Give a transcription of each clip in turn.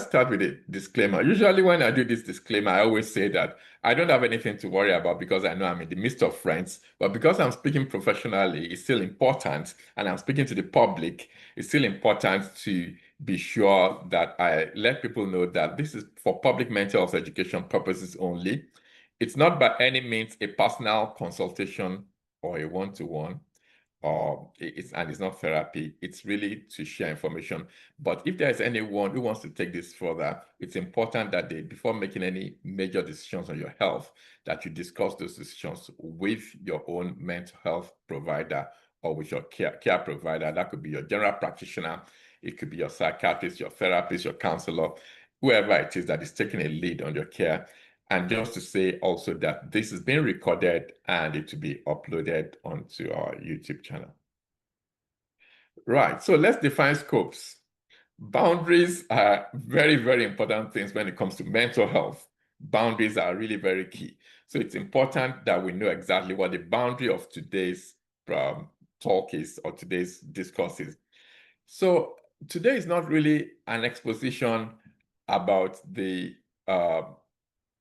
let's start with a disclaimer. Usually when I do this disclaimer, I always say that I don't have anything to worry about because I know I'm in the midst of friends, but because I'm speaking professionally, it's still important, and I'm speaking to the public, it's still important to be sure that I let people know that this is for public mental health education purposes only. It's not by any means a personal consultation or a one-to-one, and it's not therapy. It's really to share information. But if there's anyone who wants to take this further, it's important that before making any major decisions on your health, that you discuss those decisions with your own mental health provider or with your care provider. That could be your general practitioner, it could be your psychiatrist, your therapist, your counselor, whoever it is that is taking a lead on your care. And just to say also that this is being recorded and it will be uploaded onto our YouTube channel. Right, so let's define scopes. Boundaries are very, very important things when it comes to mental health. Boundaries are really very key. So it's important that we know exactly what the boundary of today's talk is, or today's discourse is. So today is not really an exposition about the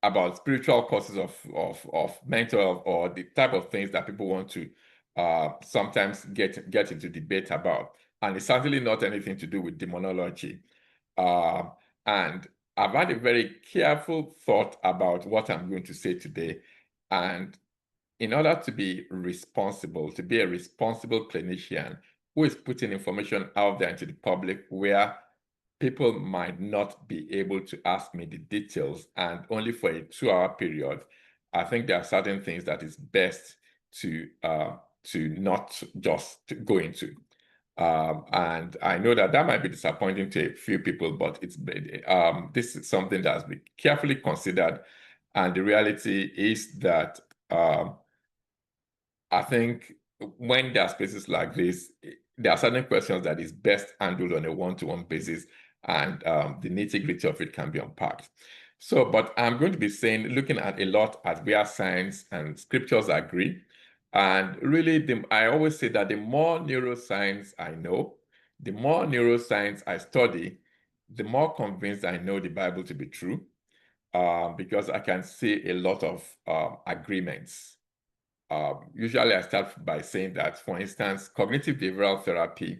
about spiritual causes of mental health, or the type of things that people want to sometimes get into debate about. And it's certainly not anything to do with demonology. And I've had a very careful thought about what I'm going to say today. And in order to be responsible, to be a responsible clinician who is putting information out there into the public where people might not be able to ask me the details, and only for a 2-hour period, I think there are certain things that is best to not just go into. And I know that might be disappointing to a few people, but this is something that has been carefully considered. And the reality is that I think when there are spaces like this, there are certain questions that is best handled on a one-to-one basis, and the nitty-gritty of it can be unpacked. So, but I'm going to be looking at a lot at where science and scriptures agree. And really, I always say that the more neuroscience I know, the more neuroscience I study, the more convinced I know the Bible to be true, because I can see a lot of agreements. Usually I start by saying that, for instance, cognitive behavioral therapy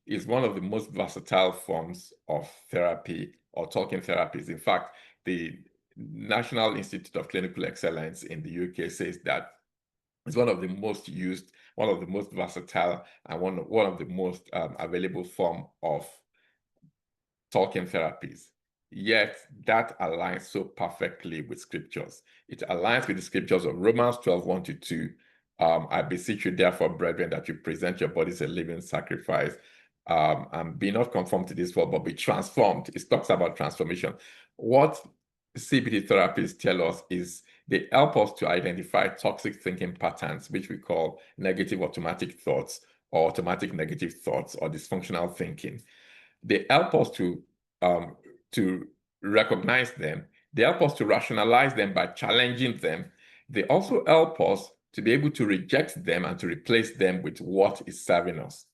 is one of the most versatile forms of therapy, or talking therapies. In fact, the National Institute of Clinical Excellence in the UK says that it's one of the most used, one of the most versatile, and one of the most available form of talking therapies. Yet that aligns so perfectly with scriptures. It aligns with the scriptures of Romans 12:1-2. I beseech you, therefore, brethren, that you present your bodies a living sacrifice, and be not conformed to this world, but be transformed. It talks about transformation. What CBT therapists tell us is they help us to identify toxic thinking patterns, which we call negative automatic thoughts, or automatic negative thoughts, or dysfunctional thinking. They help us to recognize them. They help us to rationalize them by challenging them. They also help us to be able to reject them and to replace them with what is serving us.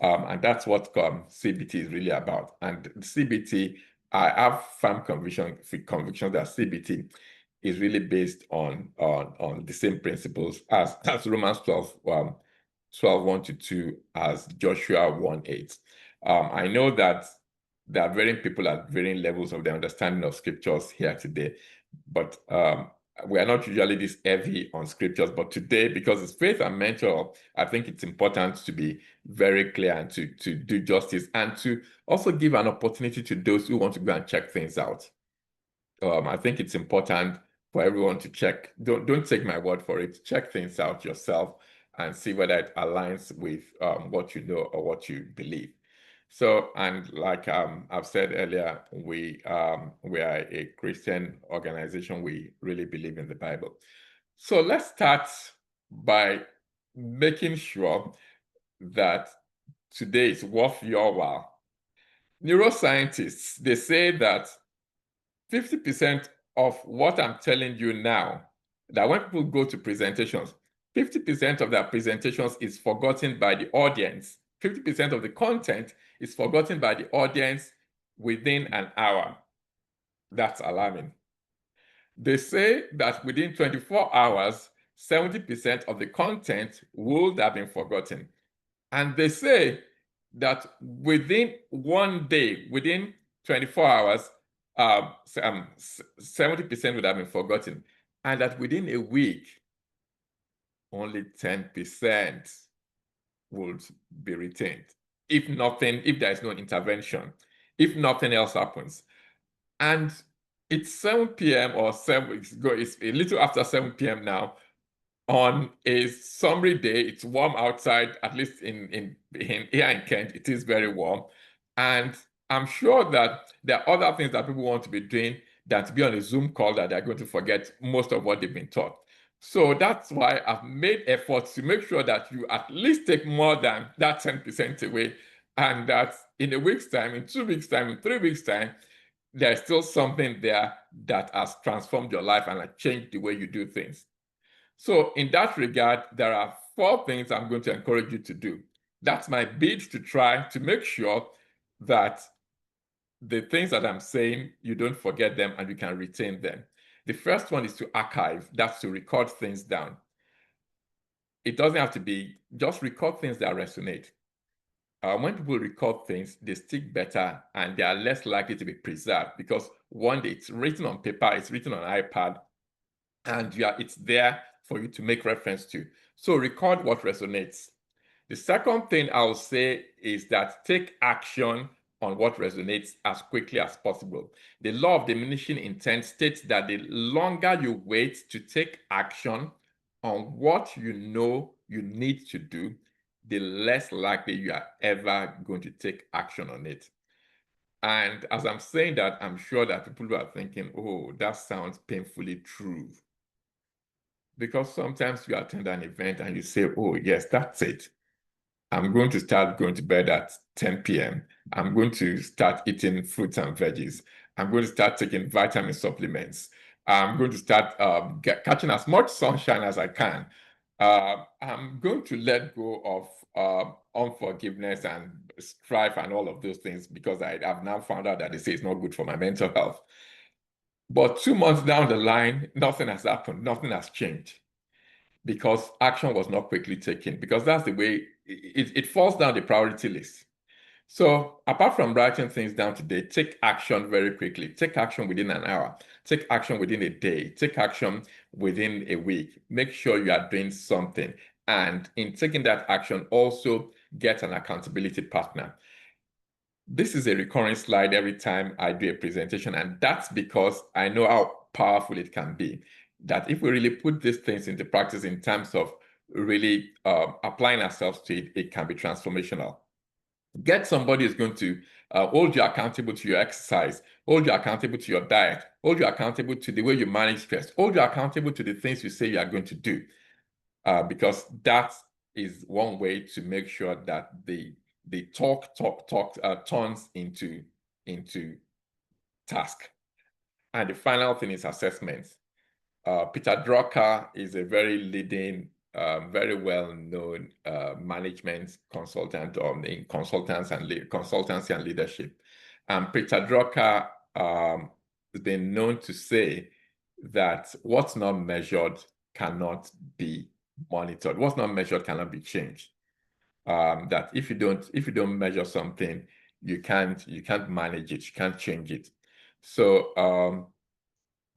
And that's what CBT is really about. And CBT, I have firm conviction that CBT is really based on the same principles as Romans 12:1-2, as Joshua 1:8. I know that there are varying people at varying levels of their understanding of scriptures here today, but we are not usually this heavy on scriptures. But today, because it's faith and mental health, I think it's important to be very clear and to do justice, and to also give an opportunity to those who want to go and check things out. I think it's important for everyone to check. Don't take my word for it. Check things out yourself and see whether it aligns with what you know or what you believe. So, and like I've said earlier, we are a Christian organization. We really believe in the Bible. So let's start by making sure that today is worth your while. Neuroscientists, they say that 50% of what I'm telling you now, that when people go to presentations, 50% of their presentations is forgotten by the audience. 50% of the content is forgotten by the audience within an hour. That's alarming. They say that within 24 hours, 70% of the content would have been forgotten. And they say that within one day, within 24 hours, 70% would have been forgotten. And that within a week, only 10% would be retained. If there is no intervention, if nothing else happens. And it's 7 p.m. or it's a little after 7 p.m. now. On a summery day, it's warm outside, at least in here in Kent, it is very warm. And I'm sure that there are other things that people want to be doing than to be on a Zoom call that they're going to forget most of what they've been taught. So that's why I've made efforts to make sure that you at least take more than that 10% away, and that in a week's time, in 2 weeks' time, in 3 weeks' time, there's still something there that has transformed your life and has changed the way you do things. So in that regard, there are 4 things I'm going to encourage you to do. That's my bid to try to make sure that the things that I'm saying, you don't forget them and you can retain them. The first one is to archive. That's to record things down. It doesn't have to be, just record things that resonate. When people record things, they stick better and they are less likely to be preserved, because one day it's written on paper, it's written on iPad, and it's there for you to make reference to. So record what resonates. The second thing I'll say is that take action on what resonates as quickly as possible. The law of diminishing intent states that the longer you wait to take action on what you know you need to do, the less likely you are ever going to take action on it. And as I'm saying that, I'm sure that people are thinking, oh, that sounds painfully true. Because sometimes you attend an event and you say, oh, yes, that's it. I'm going to start going to bed at 10 p.m. I'm going to start eating fruits and veggies. I'm going to start taking vitamin supplements. I'm going to start catching as much sunshine as I can. I'm going to let go of unforgiveness and strife and all of those things, because I've now found out that they say it's not good for my mental health. But 2 months down the line, nothing has happened. Nothing has changed, because action was not quickly taken, because that's the way it falls down the priority list. So apart from writing things down today, take action very quickly. Take action within an hour. Take action within a day. Take action within a week. Make sure you are doing something. And in taking that action, also get an accountability partner. This is a recurring slide every time I do a presentation, and that's because I know how powerful it can be. That if we really put these things into practice in terms of really applying ourselves to it, it can be transformational. Get somebody who's going to hold you accountable to your exercise, hold you accountable to your diet, hold you accountable to the way you manage stress, hold you accountable to the things you say you are going to do, because that is one way to make sure that the talk turns into task. And the final thing is assessments. Peter Drucker is a very leading, very well-known management consultant in consultancy and leadership. And Peter Drucker has been known to say that what's not measured cannot be monitored. What's not measured cannot be changed. That if you don't measure something, you can't manage it, you can't change it. So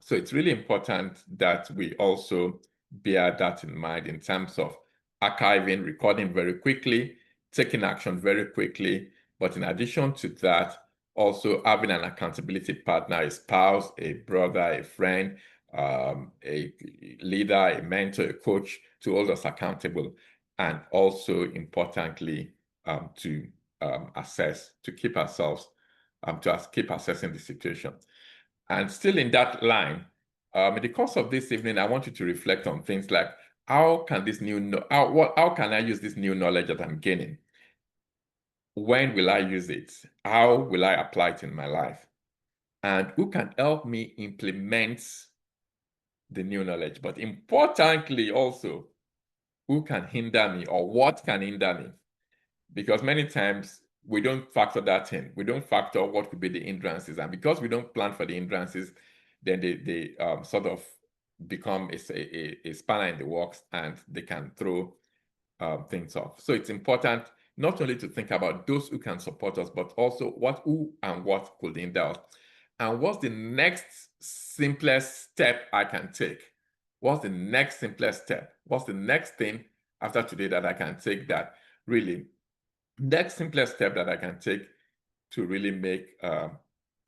so it's really important that we also bear that in mind in terms of archiving, recording very quickly, taking action very quickly. But in addition to that, also having an accountability partner, a spouse, a brother, a friend, a leader, a mentor, a coach, to hold us accountable. And also importantly, to assess, to keep ourselves, to keep assessing the situation. And still in that line, in the course of this evening, I want you to reflect on things like, how can I use this new knowledge that I'm gaining? When will I use it? How will I apply it in my life? And who can help me implement the new knowledge? But importantly also, who can hinder me, or what can hinder me? Because many times we don't factor that in. We don't factor what could be the hindrances. And because we don't plan for the hindrances, then they sort of become a spanner in the works, and they can throw things off. So it's important not only to think about those who can support us, but also who and what could hinder us. And what's the next simplest step I can take? What's the next simplest step? What's the next thing after today that I can take that really, next simplest step that I can take to really make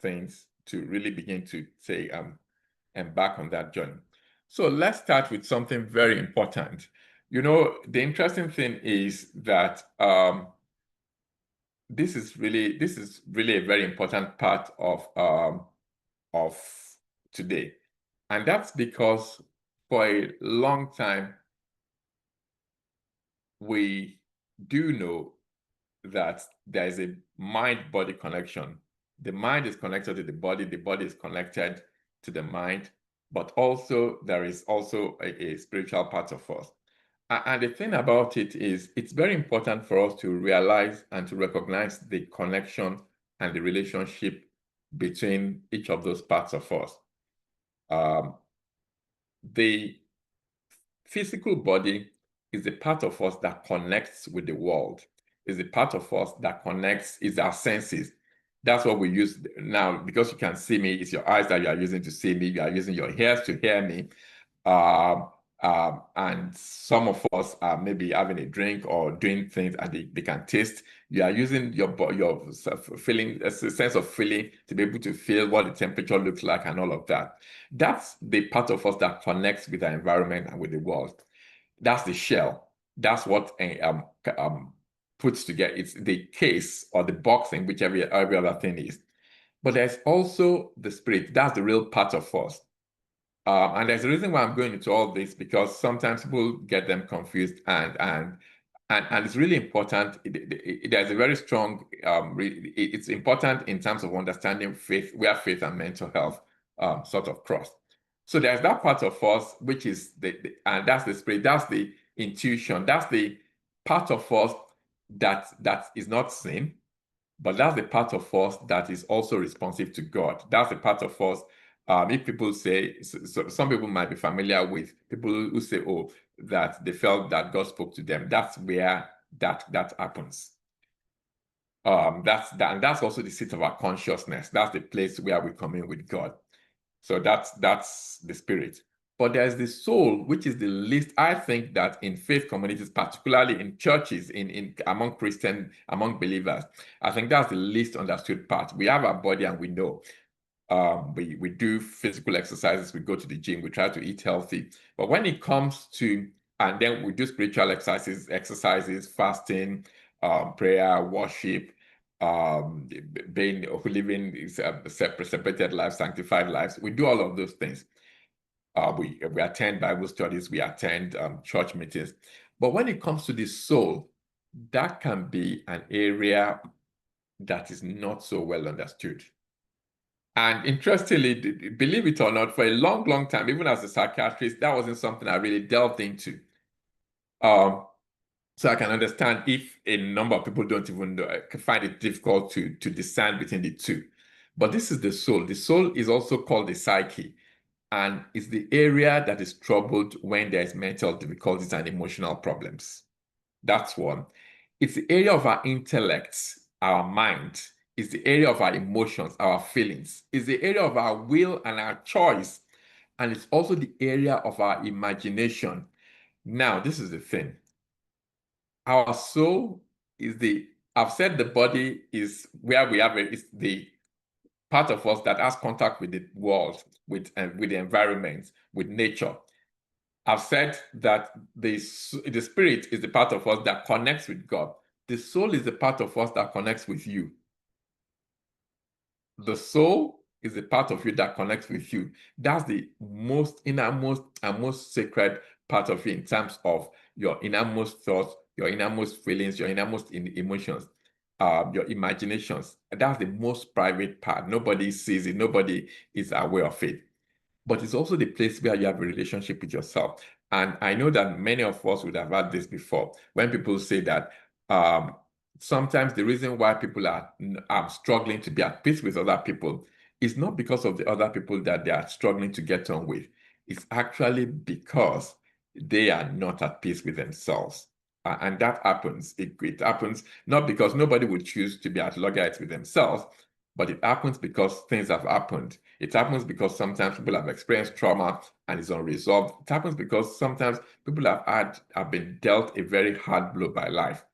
things, to really begin to say, embark on that journey? So let's start with something very important. You know, the interesting thing is that this is really a very important part of today, and that's because for a long time we do know that there is a mind-body connection. The mind is connected to the body is connected to the mind, but also there is also a spiritual part of us. And the thing about it is, it's very important for us to realize and to recognize the connection and the relationship between each of those parts of us. The physical body is a part of us that connects with the world, is a part of us that connects, is our senses. That's what we use now. Because you can see me, it's your eyes that you are using to see me, you are using your ears to hear me. And some of us are maybe having a drink or doing things and they can taste. You are using your feeling, a sense of feeling, to be able to feel what the temperature looks like and all of that. That's the part of us that connects with our environment and with the world. That's the shell. That's what puts together. It's the case or the box in which every other thing is. But there's also the spirit. That's the real part of us. And there's a reason why I'm going into all this, because sometimes people get them confused, and it's really important. There's a very strong, it's important in terms of understanding faith, where faith and mental health sort of cross. So there's that part of us, which is and that's the spirit, that's the intuition, that's the part of us that is not sin, but that's the part of us that is also responsive to God. That's the part of us. If people say, so some people might be familiar with people who say, oh, that they felt that God spoke to them. That's where that happens. And that's also the seat of our consciousness. That's the place where we commune with God. So that's the spirit. But there's the soul, which is the least. I think that in faith communities, particularly in churches, among Christian, among believers, I think that's the least understood part. We have our body and we know. We do physical exercises, we go to the gym, we try to eat healthy. But when it comes to, and then we do spiritual exercises, fasting, prayer, worship, living separated lives, sanctified lives. We do all of those things. We attend Bible studies, we attend church meetings. But when it comes to the soul, that can be an area that is not so well understood. And interestingly, believe it or not, for a long, long time, even as a psychiatrist, that wasn't something I really delved into. So I can understand if a number of people don't even find it difficult to discern between the two. But this is the soul. The soul is also called the psyche, and it's the area that is troubled when there is mental difficulties and emotional problems. That's one. It's the area of our intellect, our mind. It's the area of our emotions, our feelings. It's the area of our will and our choice. And it's also the area of our imagination. Now, this is the thing. Our soul is I've said the body is where we have it's the part of us that has contact with the world, with the environment, with nature. I've said that the spirit is the part of us that connects with God. The soul is the part of us that connects with you. The soul is the part of you that connects with you. That's the most innermost and most sacred part of you in terms of your innermost thoughts, your innermost feelings, your innermost emotions, your imaginations. That's the most private part. Nobody sees it. Nobody is aware of it. But it's also the place where you have a relationship with yourself. And I know that many of us would have had this before. When people say that sometimes the reason why people are struggling to be at peace with other people is not because of the other people that they are struggling to get on with. It's actually because they are not at peace with themselves. And that happens. It happens not because nobody would choose to be at loggerheads with themselves, but it happens because things have happened. It happens because sometimes people have experienced trauma and it's unresolved. It happens because sometimes people have been dealt a very hard blow by life.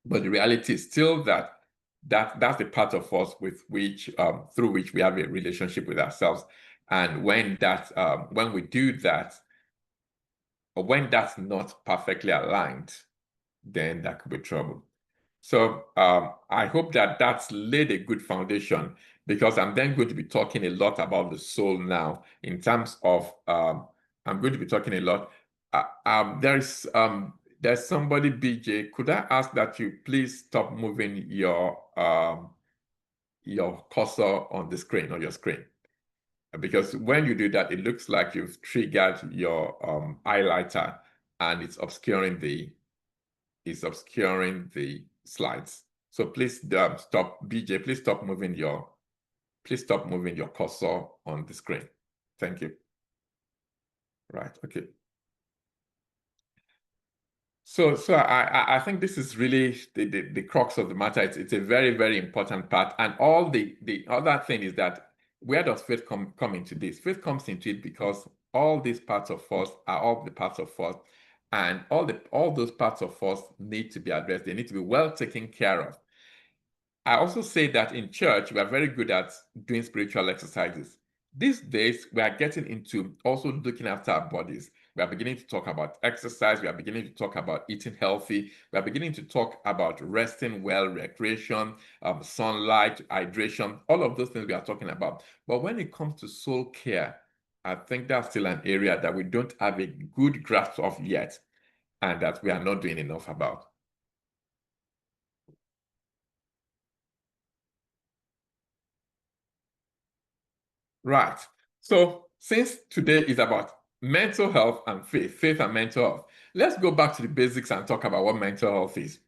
But the reality is still that's the part of us with which through which we have a relationship with ourselves. And when we do that, or when that's not perfectly aligned, then that could be trouble. So I hope that that's laid a good foundation, because I'm then going to be talking a lot about the soul now in terms of I'm going to be talking a lot. There's somebody, BJ. Could I ask that you please stop moving your cursor on the screen, on your screen? Because when you do that, it looks like you've triggered your highlighter and it's obscuring the slides. So please stop, BJ. Please stop moving your cursor on the screen. Thank you. Right. Okay. So I think this is really the crux of the matter. It's a very, very important part. And all the other thing is that where does faith come into this? Faith comes into it because all these parts of us are all the parts of us, and all those parts of us need to be addressed. They need to be well taken care of. I also say that in church, we are very good at doing spiritual exercises. These days, we are getting into also looking after our bodies. We are beginning to talk about exercise. We are beginning to talk about eating healthy. We are beginning to talk about resting well, recreation, sunlight, hydration, all of those things we are talking about. But when it comes to soul care, I think that's still an area that we don't have a good grasp of yet, and that we are not doing enough about. Right. So since today is about mental health and faith and mental health, let's go back to the basics and talk about what mental health is.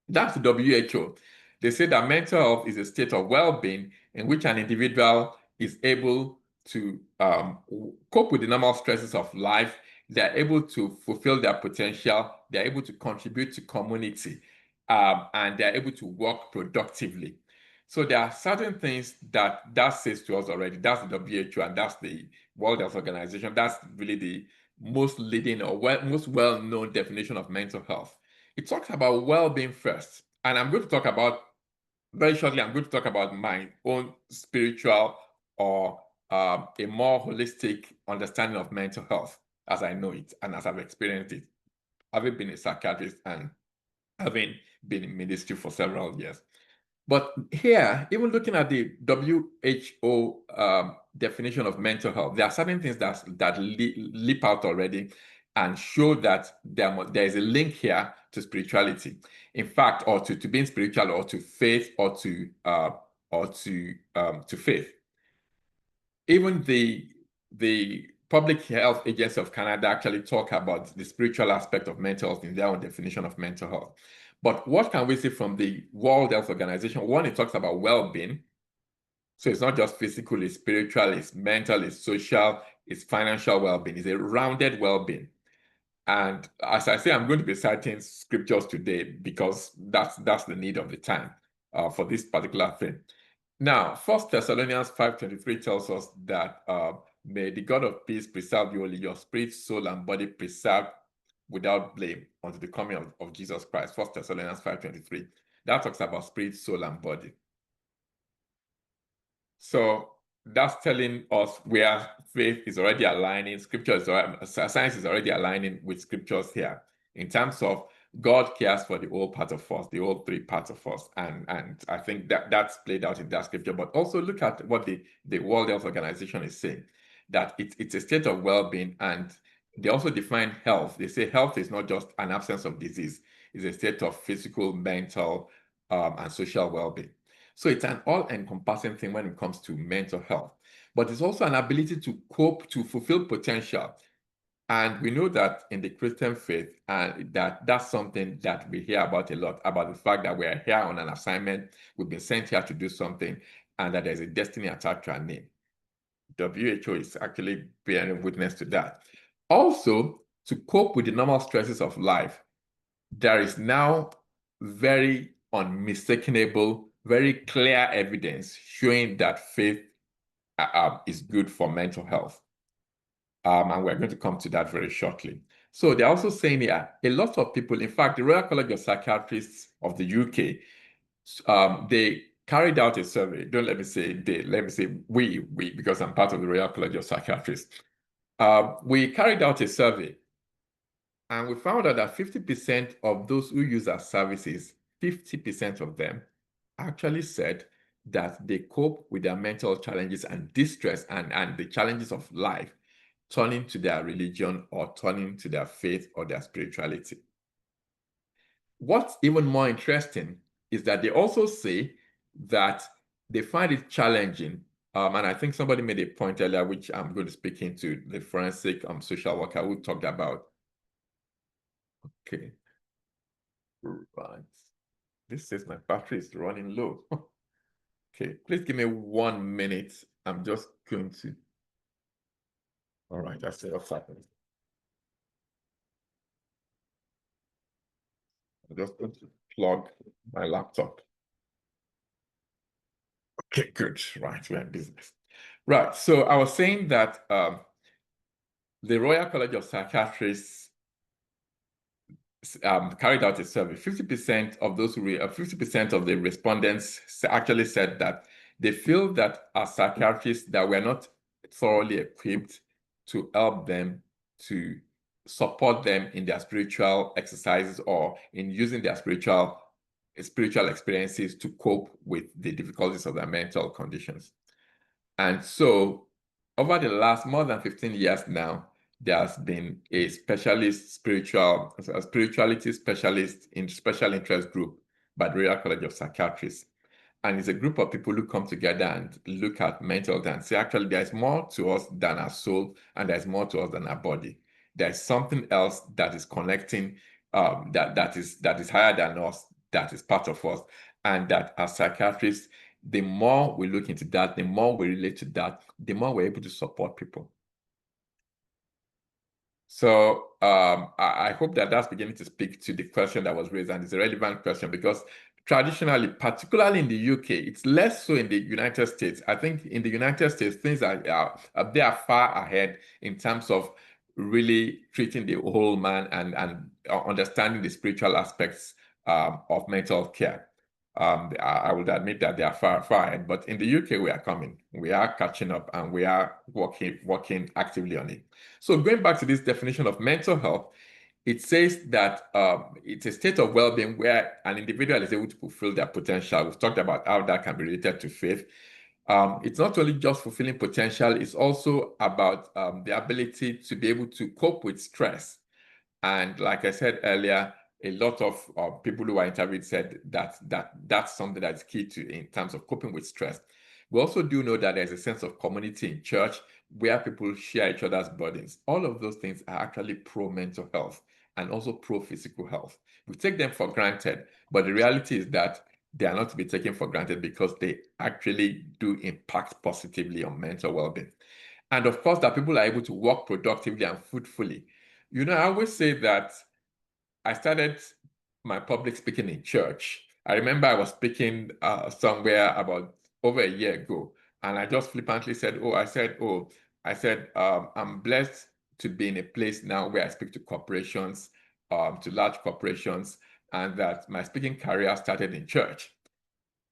That's the WHO. They say that mental health is a state of well-being in which an individual is able to cope with the normal stresses of life. They're able to fulfill their potential. They're able to contribute to community, and they're able to work productively. So there are certain things that says to us already. That's the WHO, and that's the World Health Organization. That's really the most leading or most well-known definition of mental health. It talks about well-being first. And I'm going to talk about, very shortly, I'm going to talk about my own spiritual or a more holistic understanding of mental health as I know it and as I've experienced it, having been a psychiatrist and having been in ministry for several years. But here, even looking at the WHO definition of mental health, there are certain things that leap out already and show that there is a link here to spirituality. In fact, or to being spiritual, or to faith, or to faith. Even the Public Health Agency of Canada actually talk about the spiritual aspect of mental health in their own definition of mental health. But what can we see from the World Health Organization? One, it talks about well-being. So it's not just physical, it's spiritual, it's mental, it's social, it's financial well-being. It's a rounded well-being. And as I say, I'm going to be citing scriptures today because that's the need of the time for this particular thing. Now, 1 Thessalonians 5:23 tells us that may the God of peace preserve you, only your spirit, soul, and body preserved without blame until the coming of Jesus Christ. 1 Thessalonians 5:23. That talks about spirit, soul, and body. So that's telling us where faith is already aligning, science is already aligning with scriptures here in terms of God cares for the whole part of us, the whole three parts of us. And I think that's played out in that scripture. But also look at what the World Health Organization is saying, that it's a state of well-being. And they also define health. They say health is not just an absence of disease. It's a state of physical, mental, and social well-being. So it's an all-encompassing thing when it comes to mental health. But it's also an ability to cope, to fulfill potential. And we know that in the Christian faith, and that's something that we hear about a lot, about the fact that we are here on an assignment, we've been sent here to do something, and that there's a destiny attached to our name. WHO is actually bearing witness to that. Also, to cope with the normal stresses of life, there is now very unmistakable, very clear evidence showing that faith is good for mental health. And we're going to come to that very shortly. So they're also saying here, a lot of people, in fact, the Royal College of Psychiatrists of the UK, they carried out a survey. Don't let me say they, let me say we, because I'm part of the Royal College of Psychiatrists. We carried out a survey, and we found out that 50% of those who use our services, 50% of them actually said that they cope with their mental challenges and distress and the challenges of life, turning to their religion or turning to their faith or their spirituality. What's even more interesting is that they also say that they find it challenging, and I think somebody made a point earlier, which I'm going to speak into, the forensic social worker who talked about. Okay, right. This says my battery is running low. Okay, please give me 1 minute. I'm just going to. All right, I see what's happening. I'm just going to plug my laptop. Okay, good. Right, we're in business. Right, so I was saying that the Royal College of Psychiatrists carried out a survey. 50% of those 50% of the respondents actually said that they feel that as psychiatrists that we're not thoroughly equipped to help them, to support them in their spiritual exercises or in using their spiritual experiences to cope with the difficulties of their mental conditions. And so over the last more than 15 years now, there's been a spirituality specialist in special interest group by the Royal College of Psychiatrists. And it's a group of people who come together and look at mental health and say, actually, there's more to us than our soul, and there's more to us than our body. There's something else that is connecting, that is higher than us, that is part of us, and that as psychiatrists, the more we look into that, the more we relate to that, the more we're able to support people. So I hope that that's beginning to speak to the question that was raised, and it's a relevant question because traditionally, particularly in the UK, it's less so in the United States. I think in the United States, things they are far ahead in terms of really treating the whole man and understanding the spiritual aspects of mental care. I would admit that they are far ahead, but in the UK, we are coming. We are catching up, and we are working actively on it. So going back to this definition of mental health, it says that it's a state of well-being where an individual is able to fulfill their potential. We've talked about how that can be related to faith. It's not only just fulfilling potential, it's also about the ability to be able to cope with stress. And like I said earlier, a lot of people who are interviewed said that's something that's key to in terms of coping with stress. We also do know that there's a sense of community in church where people share each other's burdens. All of those things are actually pro-mental health and also pro-physical health. We take them for granted, but the reality is that they are not to be taken for granted because they actually do impact positively on mental well-being. And of course, that people are able to work productively and fruitfully. You know, I always say that I started my public speaking in church. I remember I was speaking somewhere about over a year ago, and I just flippantly said, I'm blessed to be in a place now where I speak to corporations, to large corporations, and that my speaking career started in church.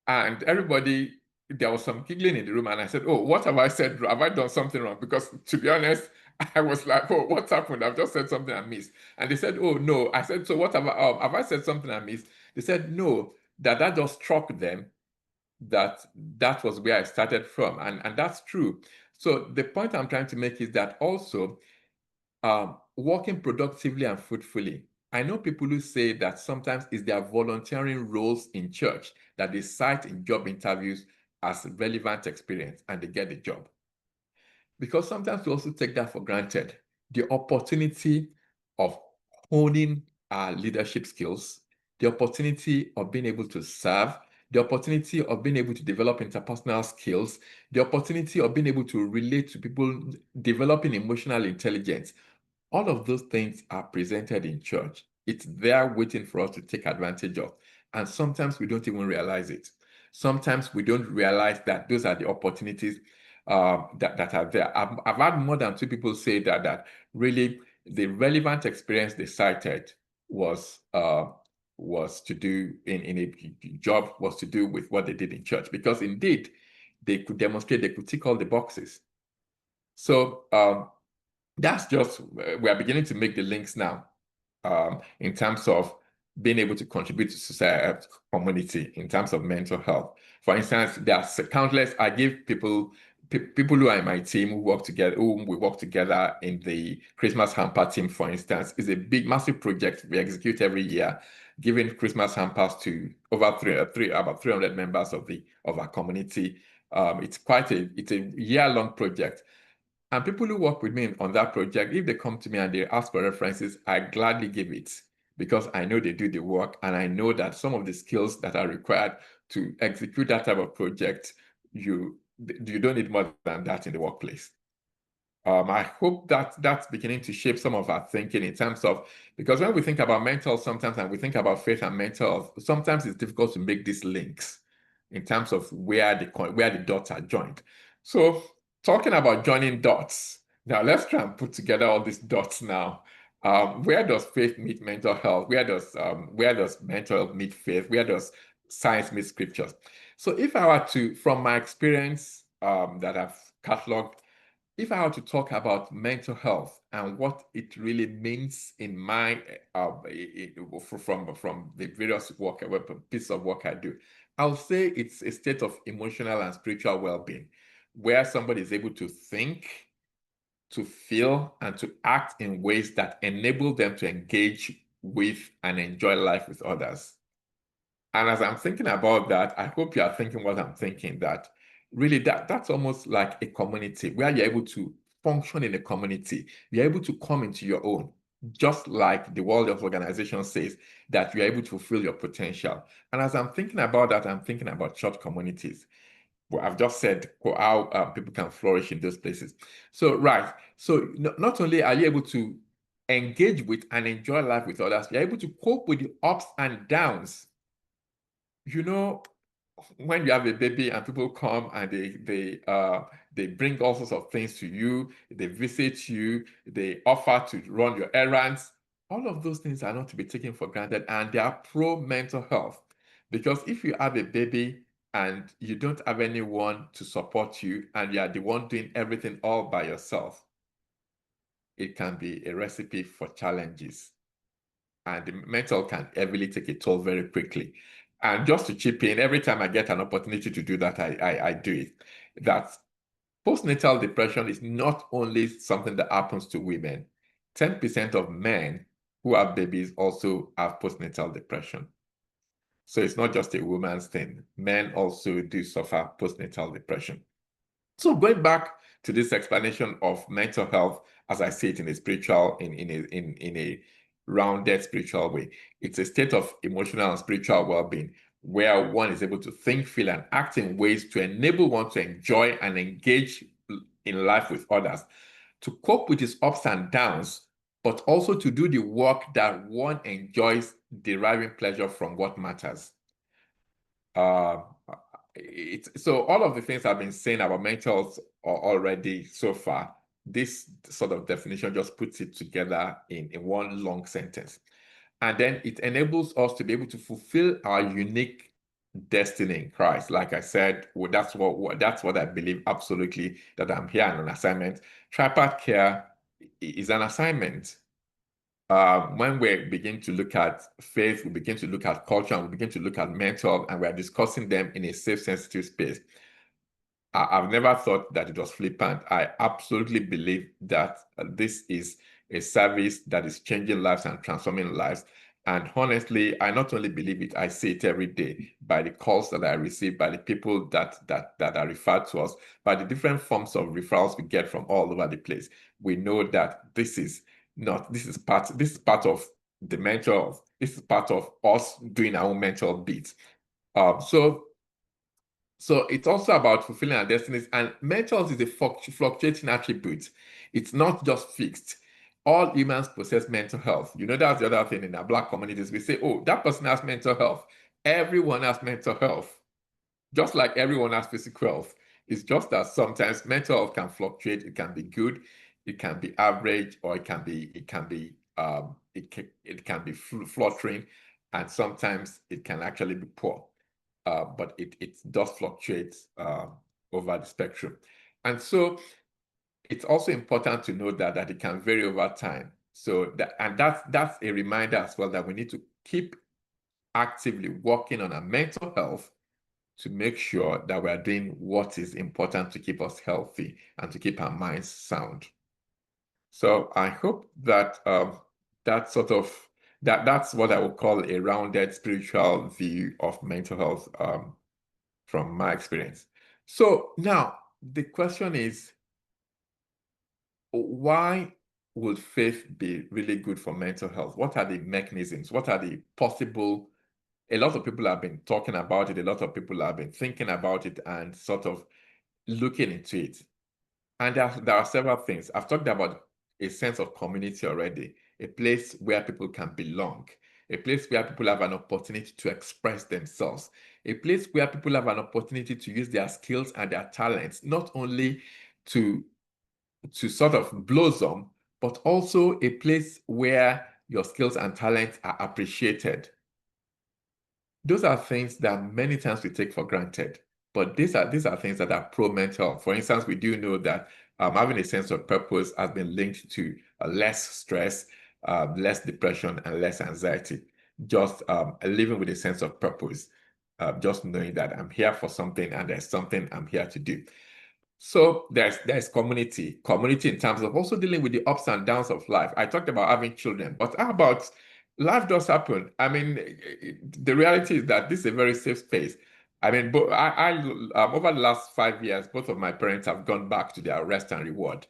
And everybody, there was some giggling in the room, and I said, oh, what have I said? Have I done something wrong? Because to be honest, I was like, oh, what's happened? I've just said something I missed. And they said, oh, no. I said, so what have I said something I missed? They said, no, that just struck them, that was where I started from. And that's true. So the point I'm trying to make is that also working productively and fruitfully. I know people who say that sometimes it's their volunteering roles in church that they cite in job interviews as relevant experience, and they get the job. Because sometimes we also take that for granted. the opportunity of honing our leadership skills, the opportunity of being able to serve, the opportunity of being able to develop interpersonal skills, the opportunity of being able to relate to people, developing emotional intelligence. All of those things are presented in church. It's there waiting for us to take advantage of. And sometimes we don't even realize it. Sometimes we don't realize that those are the opportunities that are there. I've had more than 2 people say that really the relevant experience they cited was to do in a job, was to do with what they did in church, because indeed they could demonstrate, they could tick all the boxes. So that's just, we are beginning to make the links now in terms of being able to contribute to society, community, in terms of mental health. For instance, there's countless, I give people who are in my team who work together, whom we work together in the Christmas hamper team, for instance, is a big, massive project we execute every year, giving Christmas hampers to over about 300 members of our community. It's a year-long project. And people who work with me on that project, if they come to me and they ask for references, I gladly give it, because I know they do the work, and I know that some of the skills that are required to execute that type of project, you don't need more than that in the workplace. I hope that that's beginning to shape some of our thinking in terms of, because when we think about mental sometimes, and we think about faith and mental health, sometimes it's difficult to make these links in terms of where the dots are joined. So talking about joining dots, now let's try and put together all these dots now. Where does faith meet mental health? Where does mental health meet faith? Where does science meet scriptures? So if I were to, from my experience that I've cataloged, if I were to talk about mental health and what it really means in my from the various pieces of work I do, I'll say it's a state of emotional and spiritual well-being, where somebody is able to think, to feel, and to act in ways that enable them to engage with and enjoy life with others. And as I'm thinking about that, I hope you are thinking what I'm thinking, that really that's almost like a community where you're able to function in a community. You're able to come into your own, just like the World Health Organization says, that you're able to fulfill your potential. And as I'm thinking about that, I'm thinking about church communities. Well, I've just said how people can flourish in those places. So, right. So not only are you able to engage with and enjoy life with others, you're able to cope with the ups and downs. You know, when you have a baby and people come and they bring all sorts of things to you, they visit you, they offer to run your errands, all of those things are not to be taken for granted, and they are pro mental health. Because if you have a baby and you don't have anyone to support you, and you are the one doing everything all by yourself, it can be a recipe for challenges, and the mental can heavily take a toll very quickly. And just to chip in, every time I get an opportunity to do that, I do it. That postnatal depression is not only something that happens to women. 10% of men who have babies also have postnatal depression. So it's not just a woman's thing. Men also do suffer postnatal depression. So going back to this explanation of mental health, as I see it in a spiritual, in a rounded spiritual way, it's a state of emotional and spiritual well-being where one is able to think, feel, and act in ways to enable one to enjoy and engage in life with others, to cope with its ups and downs, but also to do the work that one enjoys, deriving pleasure from what matters. So all of the things I've been saying about mental health already so far, this sort of definition just puts it together in one long sentence. And then it enables us to be able to fulfill our unique destiny in Christ. Like I said, that's what I believe absolutely, that I'm here on an assignment. Tripart Care is an assignment. When we begin to look at faith, we begin to look at culture, and we begin to look at mental, and we are discussing them in a safe, sensitive space. I've never thought that it was flippant. I absolutely believe that this is a service that is changing lives and transforming lives. And honestly, I not only believe it, I see it every day by the calls that I receive, by the people that are referred to us, by the different forms of referrals we get from all over the place. We know that this is part of the mental health. This is part of us doing our own mental beats. So it's also about fulfilling our destinies, and mental health is a fluctuating attribute. It's not just fixed. All humans possess mental health. That's the other thing in our Black communities. We say, oh, that person has mental health. Everyone has mental health, just like everyone has physical health. It's just that sometimes mental health can fluctuate. It can be good, it can be average, or it can be fluttering, and sometimes it can actually be poor. But it does fluctuate over the spectrum. And so it's also important to know that it can vary over time. So that's a reminder as well that we need to keep actively working on our mental health to make sure that we are doing what is important to keep us healthy and to keep our minds sound. So I hope that that's what I would call a rounded spiritual view of mental health from my experience. So now the question is, why would faith be really good for mental health? What are the mechanisms? What are the possible? A lot of people have been talking about it. A lot of people have been thinking about it and sort of looking into it. And there are several things. I've talked about a sense of community already, a place where people can belong, a place where people have an opportunity to express themselves, a place where people have an opportunity to use their skills and their talents, not only to sort of blossom, but also a place where your skills and talents are appreciated. Those are things that many times we take for granted, but these are things that are pro-mental health. For instance, we do know that having a sense of purpose has been linked to less stress, less depression, and less anxiety. Just living with a sense of purpose, just knowing that I'm here for something and there's something I'm here to do. So there's community in terms of also dealing with the ups and downs of life. I talked about having children, but how about life does happen? I mean, the reality is that this is a very safe space. I mean, but over the last 5 years, both of my parents have gone back to their rest and reward.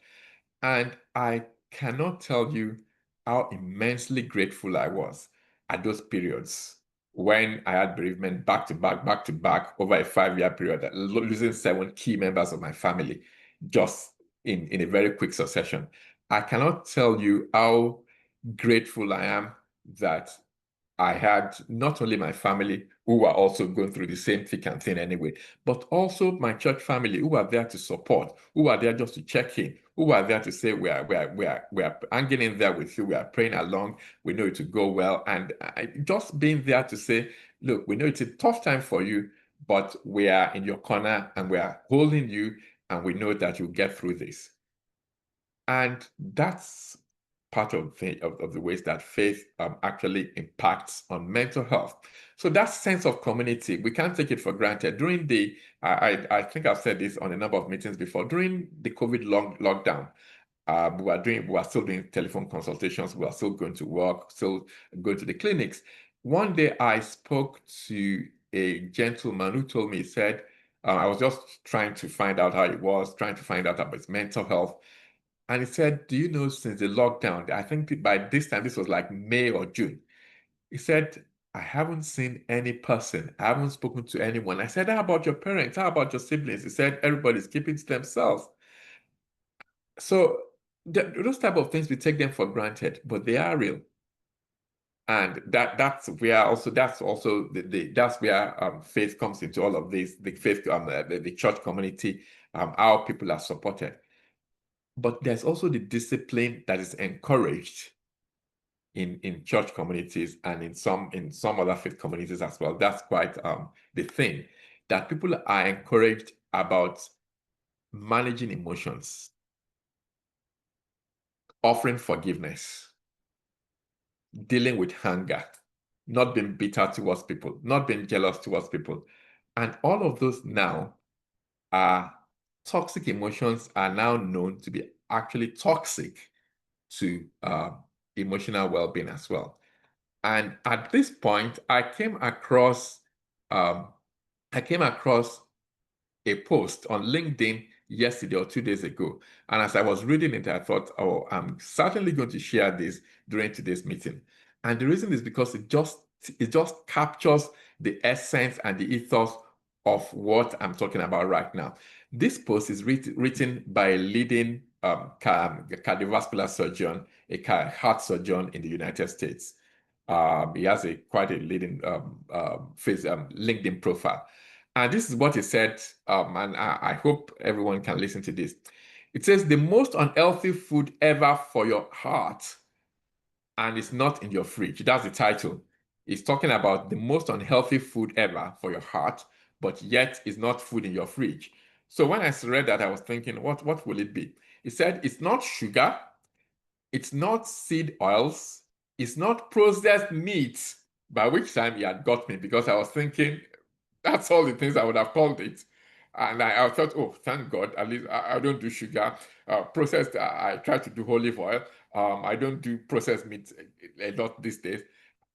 And I cannot tell you how immensely grateful I was at those periods when I had bereavement back to back over a 5-year period, losing 7 key members of my family just in a very quick succession. I cannot tell you how grateful I am that I had not only my family who were also going through the same thick and thin anyway, but also my church family who are there to support, who are there just to check in, who are there to say we are hanging in there with you, we are praying along, we know it will go well, and just being there to say, look, we know it's a tough time for you, but we are in your corner and we are holding you, and we know that you'll get through this. And that's part of the ways that faith actually impacts on mental health. So that sense of community, we can't take it for granted. During I think I've said this on a number of meetings before, during the COVID lockdown, we were still doing telephone consultations, we were still going to work, still going to the clinics. One day I spoke to a gentleman who told me, he said, I was just trying to find out how he was, trying to find out about his mental health. And he said, do you know, since the lockdown, I think by this time, this was like May or June, he said, I haven't seen any person. I haven't spoken to anyone. I said, how about your parents? How about your siblings? He said, everybody's keeping to themselves. So those type of things, we take them for granted, but they are real. And that's where faith comes into all of this, the faith, the church community, how people are supported. But there's also the discipline that is encouraged in church communities and in some other faith communities as well. That's quite the thing, that people are encouraged about managing emotions, offering forgiveness, dealing with anger, not being bitter towards people, not being jealous towards people. And all of those now are toxic emotions, are now known to be actually toxic to emotional well-being as well. And at this point, I came across a post on LinkedIn yesterday or 2 days ago. And as I was reading it, I thought, oh, I'm certainly going to share this during today's meeting. And the reason is because it just captures the essence and the ethos of what I'm talking about right now. This post is written by a leading cardiovascular surgeon, a heart surgeon in the United States. He has quite a leading LinkedIn profile. And this is what he said, and I hope everyone can listen to this. It says, the most unhealthy food ever for your heart, and it's not in your fridge. That's the title. It's talking about the most unhealthy food ever for your heart, but yet it's not food in your fridge. So when I read that, I was thinking, what will it be? It said, it's not sugar, it's not seed oils, it's not processed meats, by which time he had got me, because I was thinking, that's all the things I would have called it. And I thought, oh, thank God, at least I don't do sugar. Processed, I try to do olive oil. I don't do processed meat a lot these days.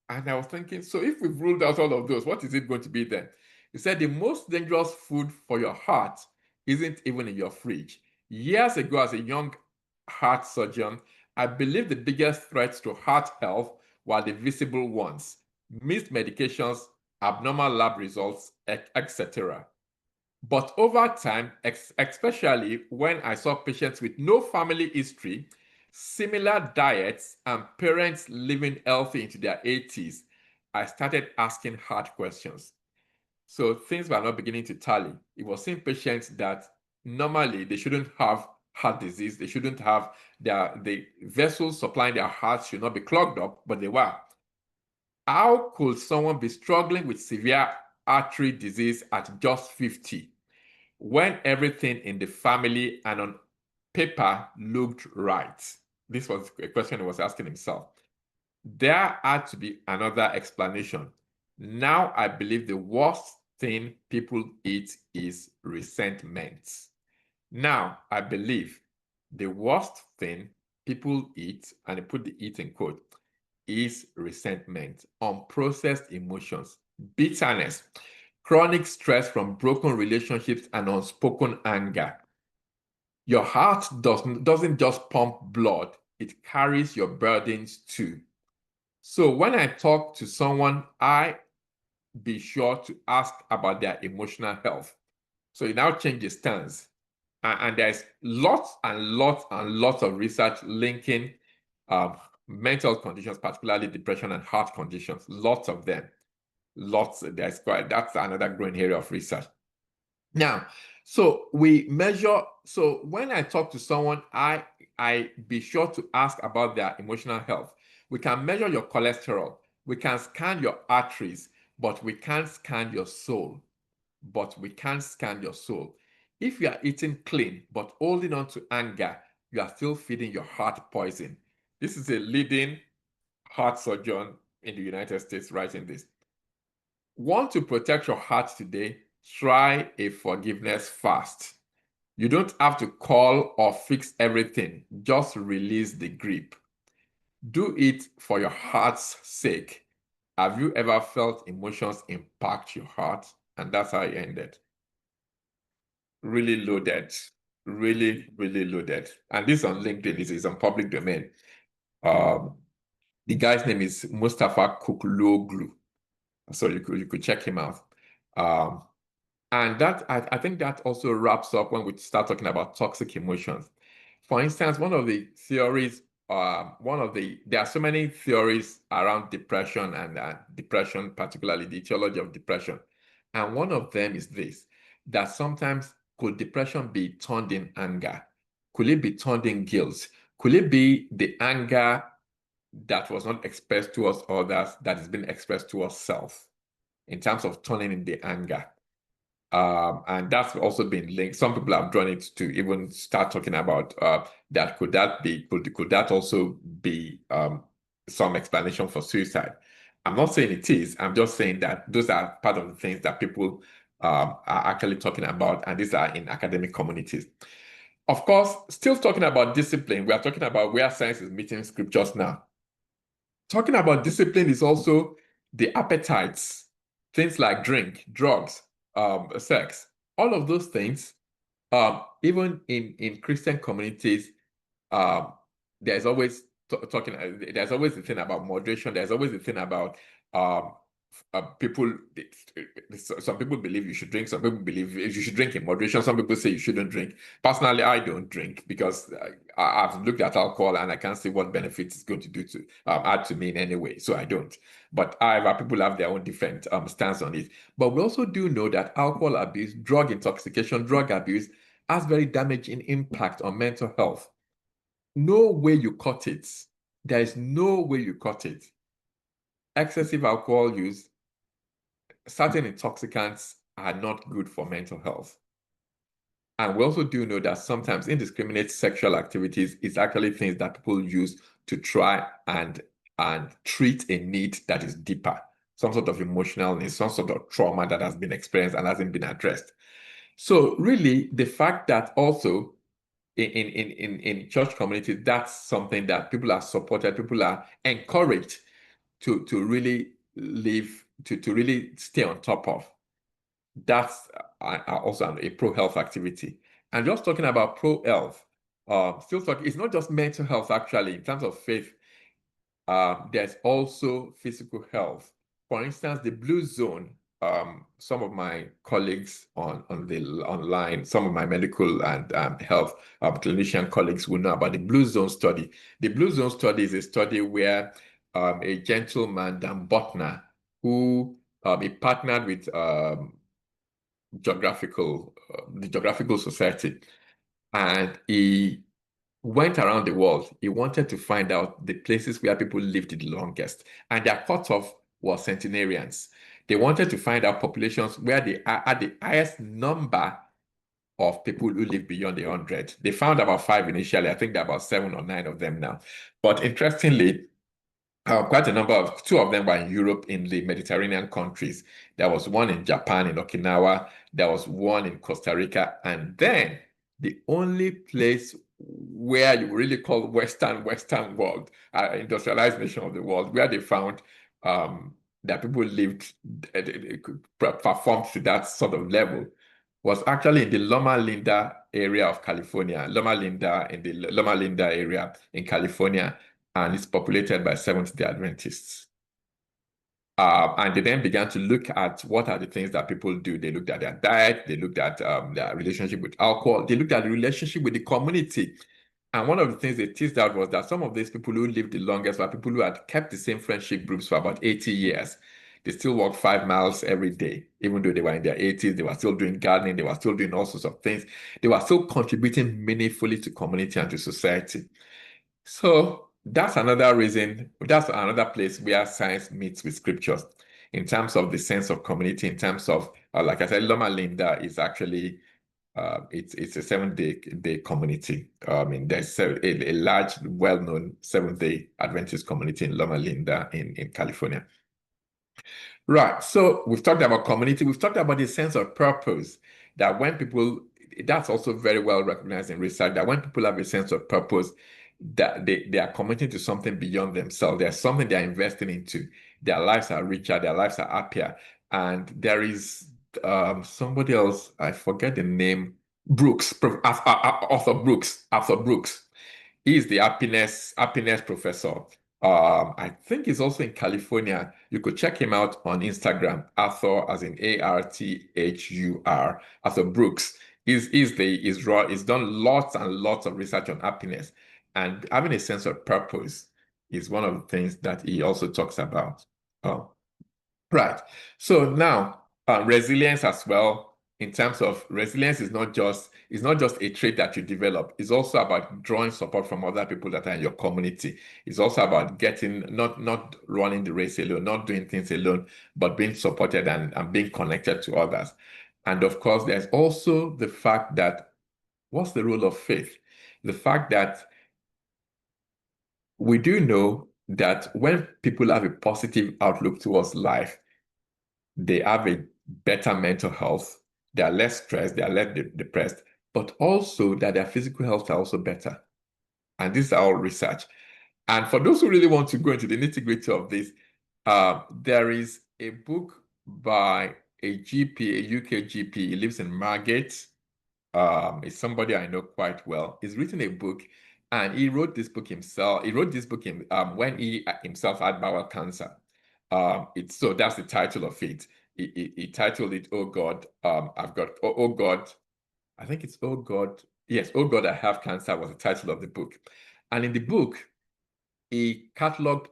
And I was thinking, so if we've ruled out all of those, what is it going to be then? He said, the most dangerous food for your heart isn't even in your fridge. Years ago, as a young heart surgeon, I believed the biggest threats to heart health were the visible ones: missed medications, abnormal lab results, etc. But over time, especially when I saw patients with no family history, similar diets, and parents living healthy into their 80s, I started asking hard questions. So things were not beginning to tally. It was seeing patients that normally they shouldn't have heart disease, they shouldn't have the vessels supplying their hearts should not be clogged up, but they were. How could someone be struggling with severe artery disease at just 50 when everything in the family and on paper looked right? This was a question he was asking himself. There had to be another explanation. Now I believe the worst thing people eat is resentment. Now I believe the worst thing people eat, and I put the eat in quote, is resentment, unprocessed emotions, bitterness, chronic stress from broken relationships, and unspoken anger. Your heart doesn't just pump blood, it carries your burdens too. So when I talk to someone, I be sure to ask about their emotional health. So it now changes stance. And there's lots and lots and lots of research linking mental conditions, particularly depression and heart conditions. Lots of them. That's another growing area of research. Now, so we measure. So when I talk to someone, I be sure to ask about their emotional health. We can measure your cholesterol. We can scan your arteries, but we can't scan your soul. If you are eating clean but holding on to anger, you are still feeding your heart poison. This is a leading heart surgeon in the United States writing this. Want to protect your heart today? Try a forgiveness fast. You don't have to call or fix everything. Just release the grip. Do it for your heart's sake. Have you ever felt emotions impact your heart? And that's how it ended. Really loaded. Really, really loaded. And this is on LinkedIn. This is on public domain. The guy's name is Mustafa Kukloglu. So you could check him out. And that I think that also wraps up when we start talking about toxic emotions. For instance, one of the theories, there are so many theories around depression and depression, particularly the etiology of depression. And one of them is this, that sometimes could depression be turned in anger? Could it be turned in guilt? Could it be the anger that was not expressed towards others that is being expressed towards self in terms of turning in the anger? And that's also been linked. Some people have drawn it to even start talking about that. Could that also be some explanation for suicide? I'm not saying it is. I'm just saying that those are part of the things that people are actually talking about, and these are in academic communities. Of course, still talking about discipline, we are talking about where science is meeting scriptures now. Talking about discipline is also the appetites, things like drink, drugs, sex, all of those things. Even in Christian communities, um, there's always talking. There's always the thing about moderation. There's always the thing about um, people. Some people believe you should drink. Some people believe you should drink in moderation. Some people say you shouldn't drink. Personally, I don't drink because I've looked at alcohol and I can't see what benefits it's going to do to add to me in any way. So I don't. But however, people have their own different stance on it. But we also do know that alcohol abuse, drug intoxication, drug abuse has very damaging impact on mental health. No way you cut it. There is no way you cut it. Excessive alcohol use, certain intoxicants are not good for mental health. And we also do know that sometimes indiscriminate sexual activities is actually things that people use to try and treat a need that is deeper, some sort of emotional need, some sort of trauma that has been experienced and hasn't been addressed. So really, the fact that also in church communities, that's something that people are supported, people are encouraged to really live, to really stay on top of. That's also a pro-health activity. And just talking about pro-health, still talking, it's not just mental health actually, in terms of faith, there's also physical health. For instance, the blue zone, some of my colleagues on the online, some of my medical and health clinician colleagues will know about the blue zone study. The blue zone study is a study where a gentleman, Dan Butner, who he partnered with the Geographical Society, and he went around the world. He wanted to find out the places where people lived the longest, and their cutoff was centenarians. They wanted to find out populations where they had the highest number of people who live beyond 100. They found about 5 initially. I think there are about 7 or 9 of them now. But interestingly, quite a number of, 2 of them were in Europe, in the Mediterranean countries. There was one in Japan, in Okinawa. There was one in Costa Rica. And then the only place where you really call Western world, industrialized nation of the world, where they found that people lived, performed to that sort of level, was actually in the Loma Linda area of California. Loma Linda, in the Loma Linda area in California, and it's populated by Seventh-day Adventists. And they then began to look at what are the things that people do. They looked at their diet, they looked at their relationship with alcohol, they looked at the relationship with the community. And one of the things they teased out was that some of these people who lived the longest were people who had kept the same friendship groups for about 80 years. They still walked 5 miles every day, even though they were in their 80s. They were still doing gardening, they were still doing all sorts of things. They were still contributing meaningfully to community and to society. So that's another reason, that's another place where science meets with scriptures in terms of the sense of community, in terms of, like I said, Loma Linda is actually, it's a 7-day community. I mean, there's a large, well-known 7-day Adventist community in Loma Linda in California. Right. So we've talked about community. We've talked about the sense of purpose, that when people, that's also very well recognized in research, that when people have a sense of purpose, that they are committing to something beyond themselves. There's something they're investing into. Their lives are richer, their lives are happier. And there is somebody else, I forget the name, Brooks, Arthur Brooks. He's the happiness professor. I think he's also in California. You could check him out on Instagram, Arthur, as in Arthur, Arthur Brooks. He's done lots and lots of research on happiness, and having a sense of purpose is one of the things that he also talks about. Right. So now, resilience as well. In terms of resilience, is not just a trait that you develop. It's also about drawing support from other people that are in your community. It's also about getting, not running the race alone, not doing things alone, but being supported and being connected to others. And of course, there's also the fact that, what's the role of faith? The fact that we do know that when people have a positive outlook towards life, they have a better mental health, they are less stressed, they are less depressed, but also that their physical health are also better. And this is our research. And for those who really want to go into the nitty-gritty of this, there is a book by a GP, a UK GP. He lives in Margate. It's somebody I know quite well. He's written a book, and he wrote this book himself. He wrote this book when he himself had bowel cancer. So that's the title of it. He titled it, "Oh God, I've got oh God." I think it's "Oh God." Yes, "Oh God, I have cancer" was the title of the book. And in the book, he cataloged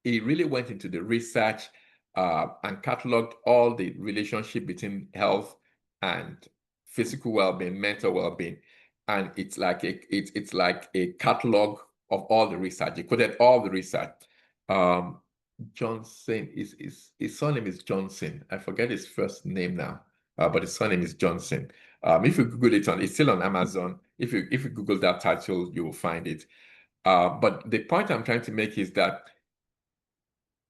he really went into the research and cataloged all the relationship between health and physical well-being, mental well-being. And it's like a catalog of all the research. He quoted all the research. Johnson, his surname is Johnson. I forget his first name now, but his surname is Johnson. If you Google it it's still on Amazon. If you Google that title, you will find it. But the point I'm trying to make is that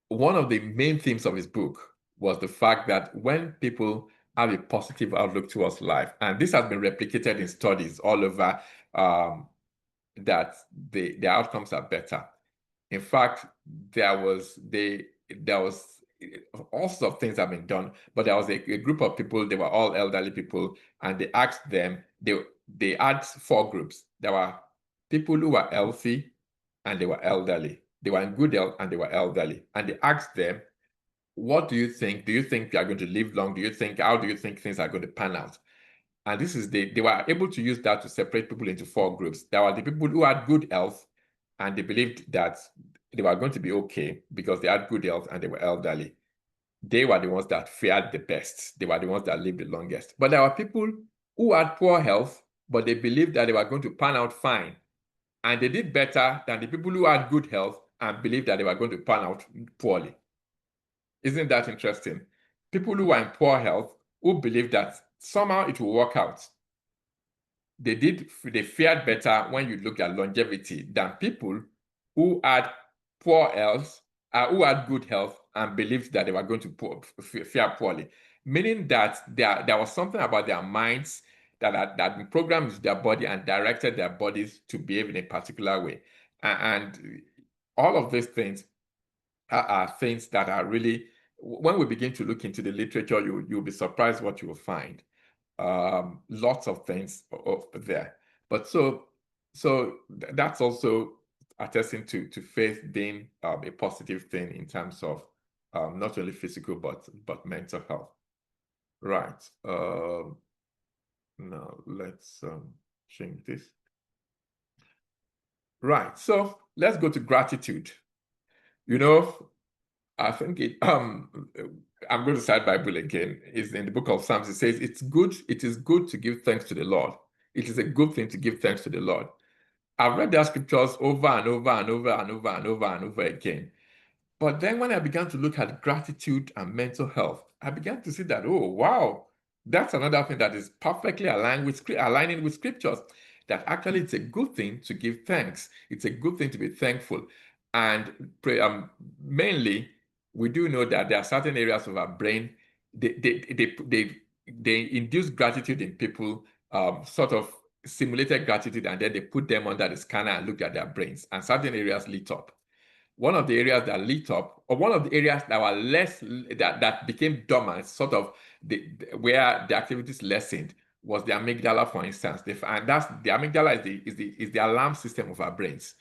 one of the main themes of his book was the fact that when people have a positive outlook towards life, and this has been replicated in studies all over, that the outcomes are better. In fact, there was all sorts of things have been done, but there was a group of people, they were all elderly people, and they asked them, they had 4 groups. There were people who were healthy and they were elderly. They were in good health and they were elderly. And they asked them, what do you think? Do you think you are going to live long? How do you think things are going to pan out? And they were able to use that to separate people into 4 groups. There were the people who had good health and they believed that they were going to be okay because they had good health and they were elderly. They were the ones that fared the best. They were the ones that lived the longest. But there were people who had poor health, but they believed that they were going to pan out fine. And they did better than the people who had good health and believed that they were going to pan out poorly. Isn't that interesting? People who are in poor health, who believe that somehow it will work out, they fared better when you look at longevity than people who had poor health, who had good health and believed that they were going to fare poorly. Meaning that there was something about their minds that programmed their body and directed their bodies to behave in a particular way. And all of these things are things that are really, when we begin to look into the literature, you'll be surprised what you will find. Lots of things there. But so that's also attesting to faith being a positive thing in terms of not only physical but mental health. Right. Now let's change this. Right. So let's go to gratitude. I think I'm going to cite Bible again. It's in the book of Psalms. It says, it is good to give thanks to the Lord. It is a good thing to give thanks to the Lord. I've read their scriptures over and over and over and over and over and over again. But then when I began to look at gratitude and mental health, I began to see that, oh, wow, that's another thing that is perfectly aligning with scriptures, that actually it's a good thing to give thanks. It's a good thing to be thankful. And mainly, we do know that there are certain areas of our brain, they induce gratitude in people, sort of simulated gratitude, and then they put them under the scanner and look at their brains, and certain areas lit up. One of the areas that lit up, or one of the areas that were that became dormant, sort of where the activities lessened, was the amygdala, for instance. And that's the amygdala is the alarm system of our brains.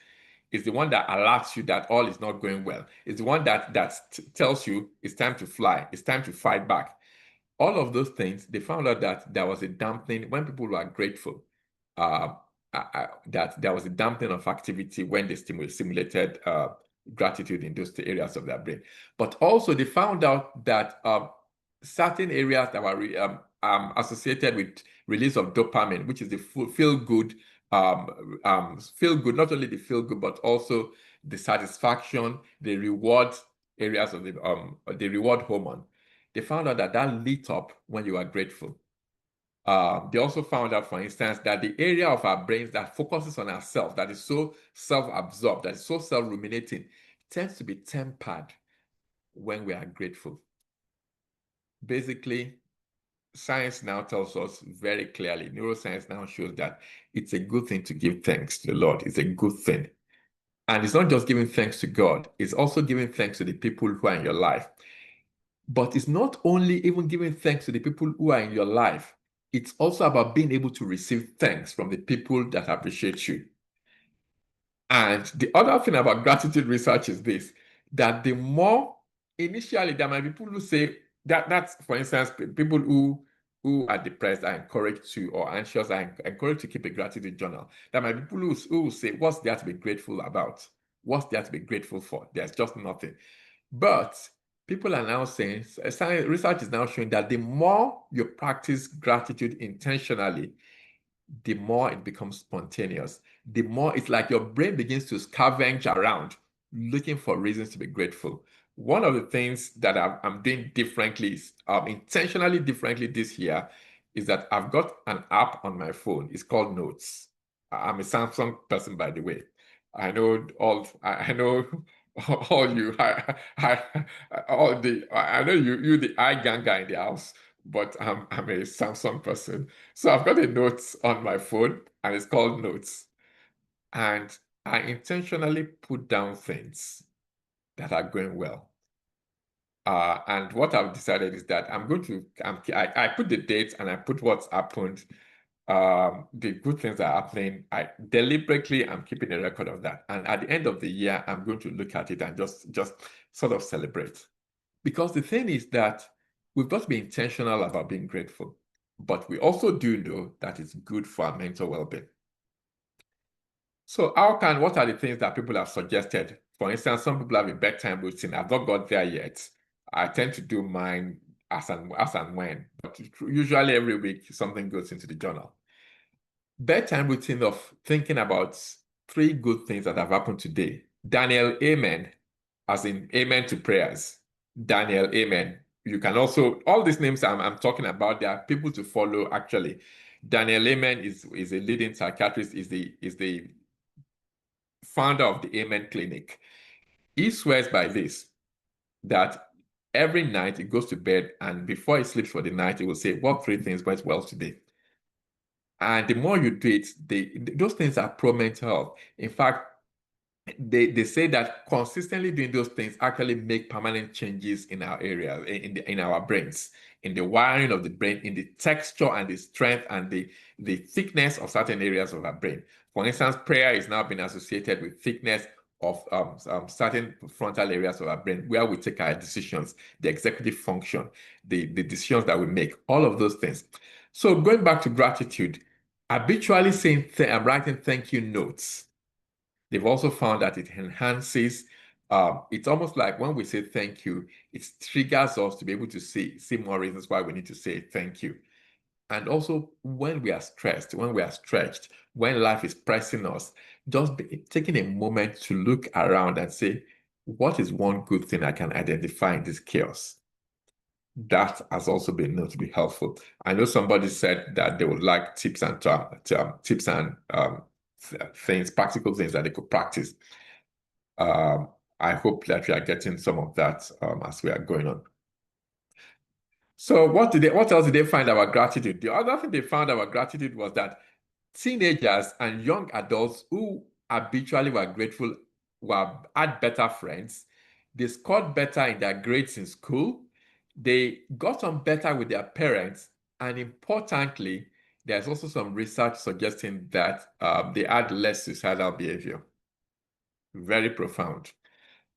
It's the one that alerts you that all is not going well. It's the one that tells you it's time to fly, it's time to fight back. All of those things, they found out that there was a dampening when people were grateful. That there was a dampening of activity when they simulated gratitude in those areas of their brain. But also they found out that certain areas that were associated with release of dopamine, which is the feel good, not only the feel good, but also the satisfaction, the reward areas of the reward hormone. They found out that lit up when you are grateful. They also found out, for instance, that the area of our brains that focuses on ourselves, that is so self-absorbed, that is so self-ruminating, tends to be tempered when we are grateful. Basically, science now tells us very clearly, neuroscience now shows that it's a good thing to give thanks to the Lord. It's a good thing. And it's not just giving thanks to God, it's also giving thanks to the people who are in your life. But it's not only even giving thanks to the people who are in your life, it's also about being able to receive thanks from the people that appreciate you. And the other thing about gratitude research is this, that the more, initially, there might be people who say that's, for instance, people who are depressed are encouraged to, or anxious are encouraged to keep a gratitude journal. There might be people who will say, what's there to be grateful about? What's there to be grateful for? There's just nothing. But people are now saying, science research is now showing that the more you practice gratitude intentionally, the more it becomes spontaneous. The more it's like your brain begins to scavenge around looking for reasons to be grateful. One of the things that I'm doing differently, intentionally differently this year, is that I've got an app on my phone. It's called Notes. I'm a Samsung person, by the way. I know all you. I know you the iGang guy in the house, but I'm a Samsung person. So I've got a Notes on my phone, and it's called Notes. And I intentionally put down things that are going well. And what I've decided is that I put the dates and I put what's happened. The good things are happening. I deliberately am keeping a record of that. And at the end of the year, I'm going to look at it and just sort of celebrate. Because the thing is that we've got to be intentional about being grateful, but we also do know that it's good for our mental well-being. So what are the things that people have suggested? For instance, some people have a bedtime routine. I've not got there yet. I tend to do mine as and when, but usually every week something goes into the journal. Bedtime routine of thinking about 3 good things that have happened today. Daniel, amen, as in amen to prayers. Daniel, amen. You can also, all these names I'm talking about, there are people to follow actually. Daniel Amen is a leading psychiatrist, is the founder of the Amen Clinic. He swears by this, that every night he goes to bed and before he sleeps for the night, he will say, what 3 things went well today? And the more you do it, those things are pro-mental health. In fact, they say that consistently doing those things actually make permanent changes in our areas, in our brains, in the wiring of the brain, in the texture and the strength and the thickness of certain areas of our brain. For instance, prayer is now been associated with thickness of certain frontal areas of our brain where we take our decisions, the executive function, the decisions that we make, all of those things. So going back to gratitude, habitually writing thank you notes. They've also found that it enhances, it's almost like when we say thank you, it triggers us to be able to see more reasons why we need to say thank you. And also when we are stressed, when we are stretched, when life is pressing us, just taking a moment to look around and say, what is one good thing I can identify in this chaos? That has also been known to be helpful. I know somebody said that they would like tips and things, practical things that they could practice. I hope that we are getting some of that as we are going on. So what else did they find about gratitude? The other thing they found about gratitude was that teenagers and young adults who habitually were grateful had better friends. They scored better in their grades in school. They got on better with their parents. And importantly, there's also some research suggesting that they had less suicidal behavior. Very profound.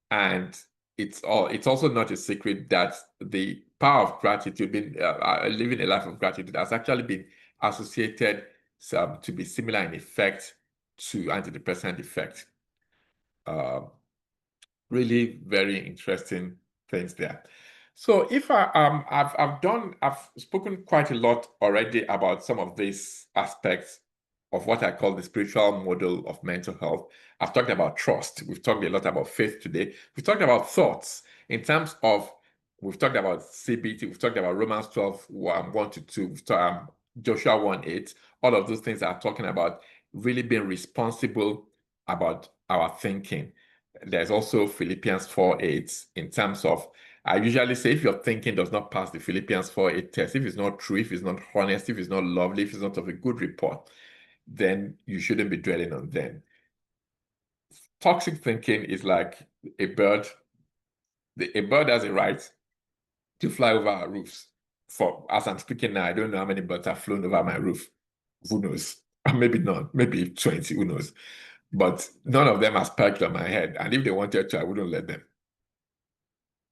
And it's also not a secret that the power of gratitude, living a life of gratitude, has actually been associated to be similar in effect to antidepressant effect. Really very interesting things there. So if I've spoken quite a lot already about some of these aspects of what I call the spiritual model of mental health. I've talked about trust. We've talked a lot about faith today. We've talked about thoughts in terms of, we've talked about CBT, we've talked about Romans 12, 1 to 2, we've talked, Joshua 1:8. All of those things are talking about really being responsible about our thinking. There's also Philippians 4:8 in terms of I usually say if your thinking does not pass the Philippians 4:8 test, if it's not true, if it's not honest, if it's not lovely, if it's not of a good report, then you shouldn't be dwelling on them. Toxic thinking is like a bird. A bird has a right to fly over our roofs. As I'm speaking now, I don't know how many birds have flown over my roof. Who knows? Or maybe none, maybe 20, who knows? But none of them has perched on my head. And if they wanted to, I wouldn't let them.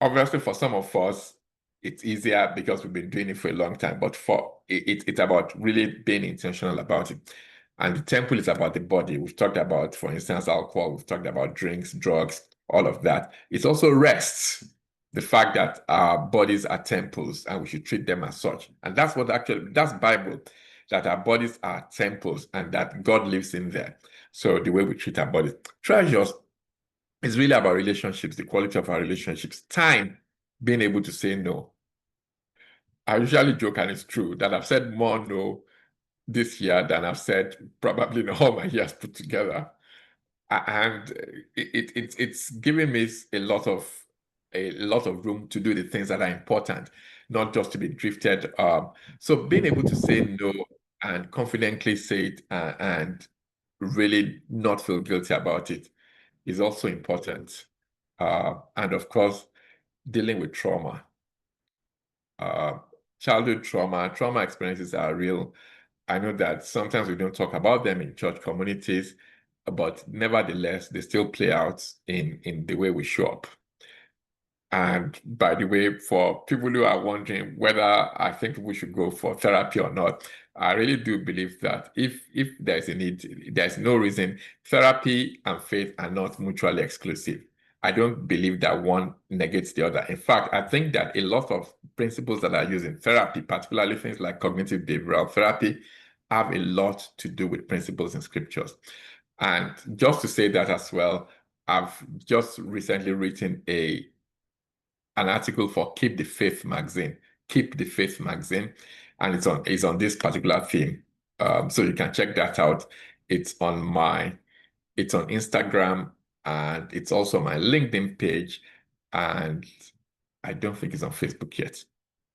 Obviously, for some of us, it's easier because we've been doing it for a long time. But it's about really being intentional about it. And the temple is about the body. We've talked about, for instance, alcohol. We've talked about drinks, drugs, all of that. It's also rest. The fact that our bodies are temples and we should treat them as such. And that's Bible, that our bodies are temples and that God lives in there. So the way we treat our bodies. Treasures is really about relationships, the quality of our relationships, time, being able to say no. I usually joke, and it's true, that I've said more no this year than I've said probably in all my years put together. And it's giving me a lot of room to do the things that are important, not just to be drifted. So being able to say no and confidently say it and really not feel guilty about it is also important. And of course, dealing with trauma. Childhood trauma experiences are real. I know that sometimes we don't talk about them in church communities, but nevertheless, they still play out in the way we show up. And by the way, for people who are wondering whether I think we should go for therapy or not, I really do believe that if there's a need, there's no reason. Therapy and faith are not mutually exclusive. I don't believe that one negates the other. In fact, I think that a lot of principles that are used in therapy, particularly things like cognitive behavioral therapy, have a lot to do with principles in scriptures. And just to say that as well, I've just recently written an article for Keep the Faith magazine. Keep the Faith magazine, and it's on this particular theme. So you can check that out. It's on Instagram, and it's also my LinkedIn page, and I don't think it's on Facebook yet.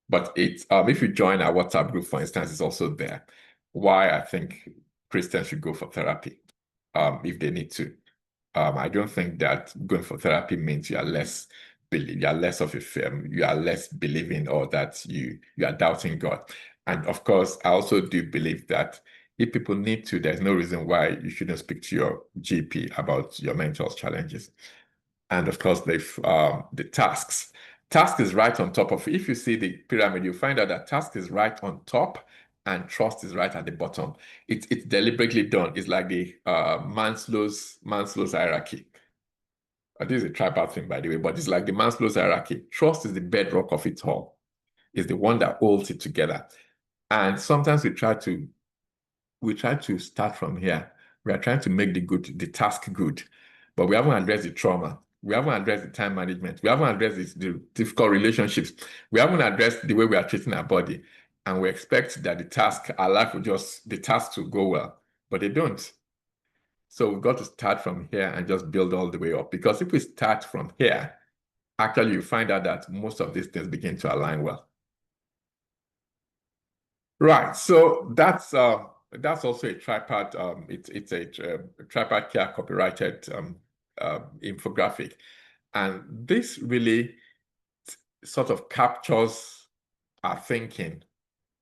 But it's if you join our WhatsApp group, for instance, it's also there. Why I think Christians should go for therapy if they need to. I don't think that going for therapy means you are less of a firm, you are less believing, or that you are doubting God. And of course, I also do believe that if people need to, there's no reason why you shouldn't speak to your GP about your mental challenges. And of course, the tasks. Task is right on top of it. If you see the pyramid, you'll find out that task is right on top and trust is right at the bottom. It's deliberately done. It's like the Maslow's hierarchy. This is a tripart thing, by the way, but it's like the Maslow's hierarchy. Trust is the bedrock of it all. It's the one that holds it together. And sometimes we try to start from here. We are trying to make the task good, but we haven't addressed the trauma. We haven't addressed the time management. We haven't addressed the difficult relationships. We haven't addressed the way we are treating our body. And we expect that the task to go well, but they don't. So we've got to start from here and just build all the way up. Because if we start from here, actually you find out that most of these things begin to align well. Right. So that's also a tripart. It's a tripart care copyrighted infographic, and this really sort of captures our thinking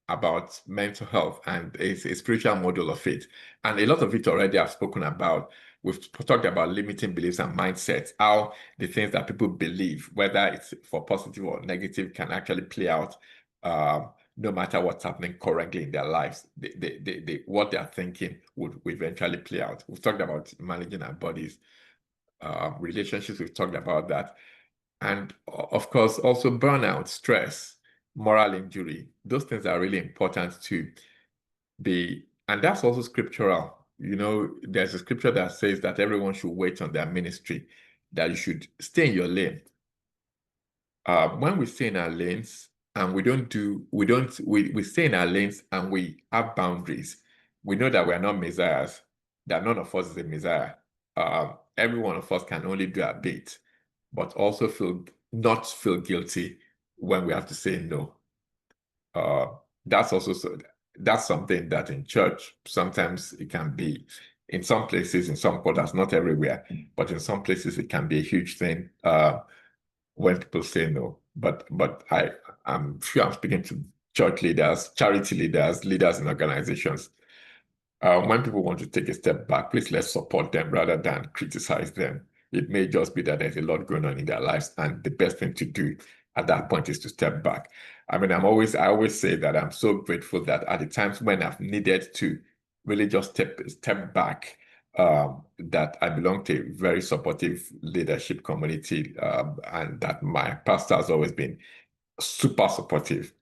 about mental health, and it's a spiritual model of it. And a lot of it already I've spoken about. We've talked about limiting beliefs and mindsets, how the things that people believe, whether it's for positive or negative, can actually play out no matter what's happening currently in their lives. What they're thinking would eventually play out. We've talked about managing our bodies, relationships, we've talked about that. And of course, also burnout, stress, moral injury. Those things are really important to be, and that's also scriptural. There's a scripture that says that everyone should wait on their ministry, that you should stay in your lane. When we stay in our lanes and we stay in our lanes and we have boundaries, we know that we are not messiahs, that none of us is a messiah. Every one of us can only do a bit, but also feel not feel guilty when we have to say no. That's something that in church, sometimes it can be, in some places, in some quarters, not everywhere, but in some places it can be a huge thing when people say no. But I'm sure I'm speaking to church leaders, charity leaders, leaders in organizations. When people want to take a step back, please let's support them rather than criticize them. It may just be that there's a lot going on in their lives, and the best thing to do at that point is to step back. I mean, I always say that I'm so grateful that at the times when I've needed to really just step back, that I belong to a very supportive leadership community, and that my pastor has always been super supportive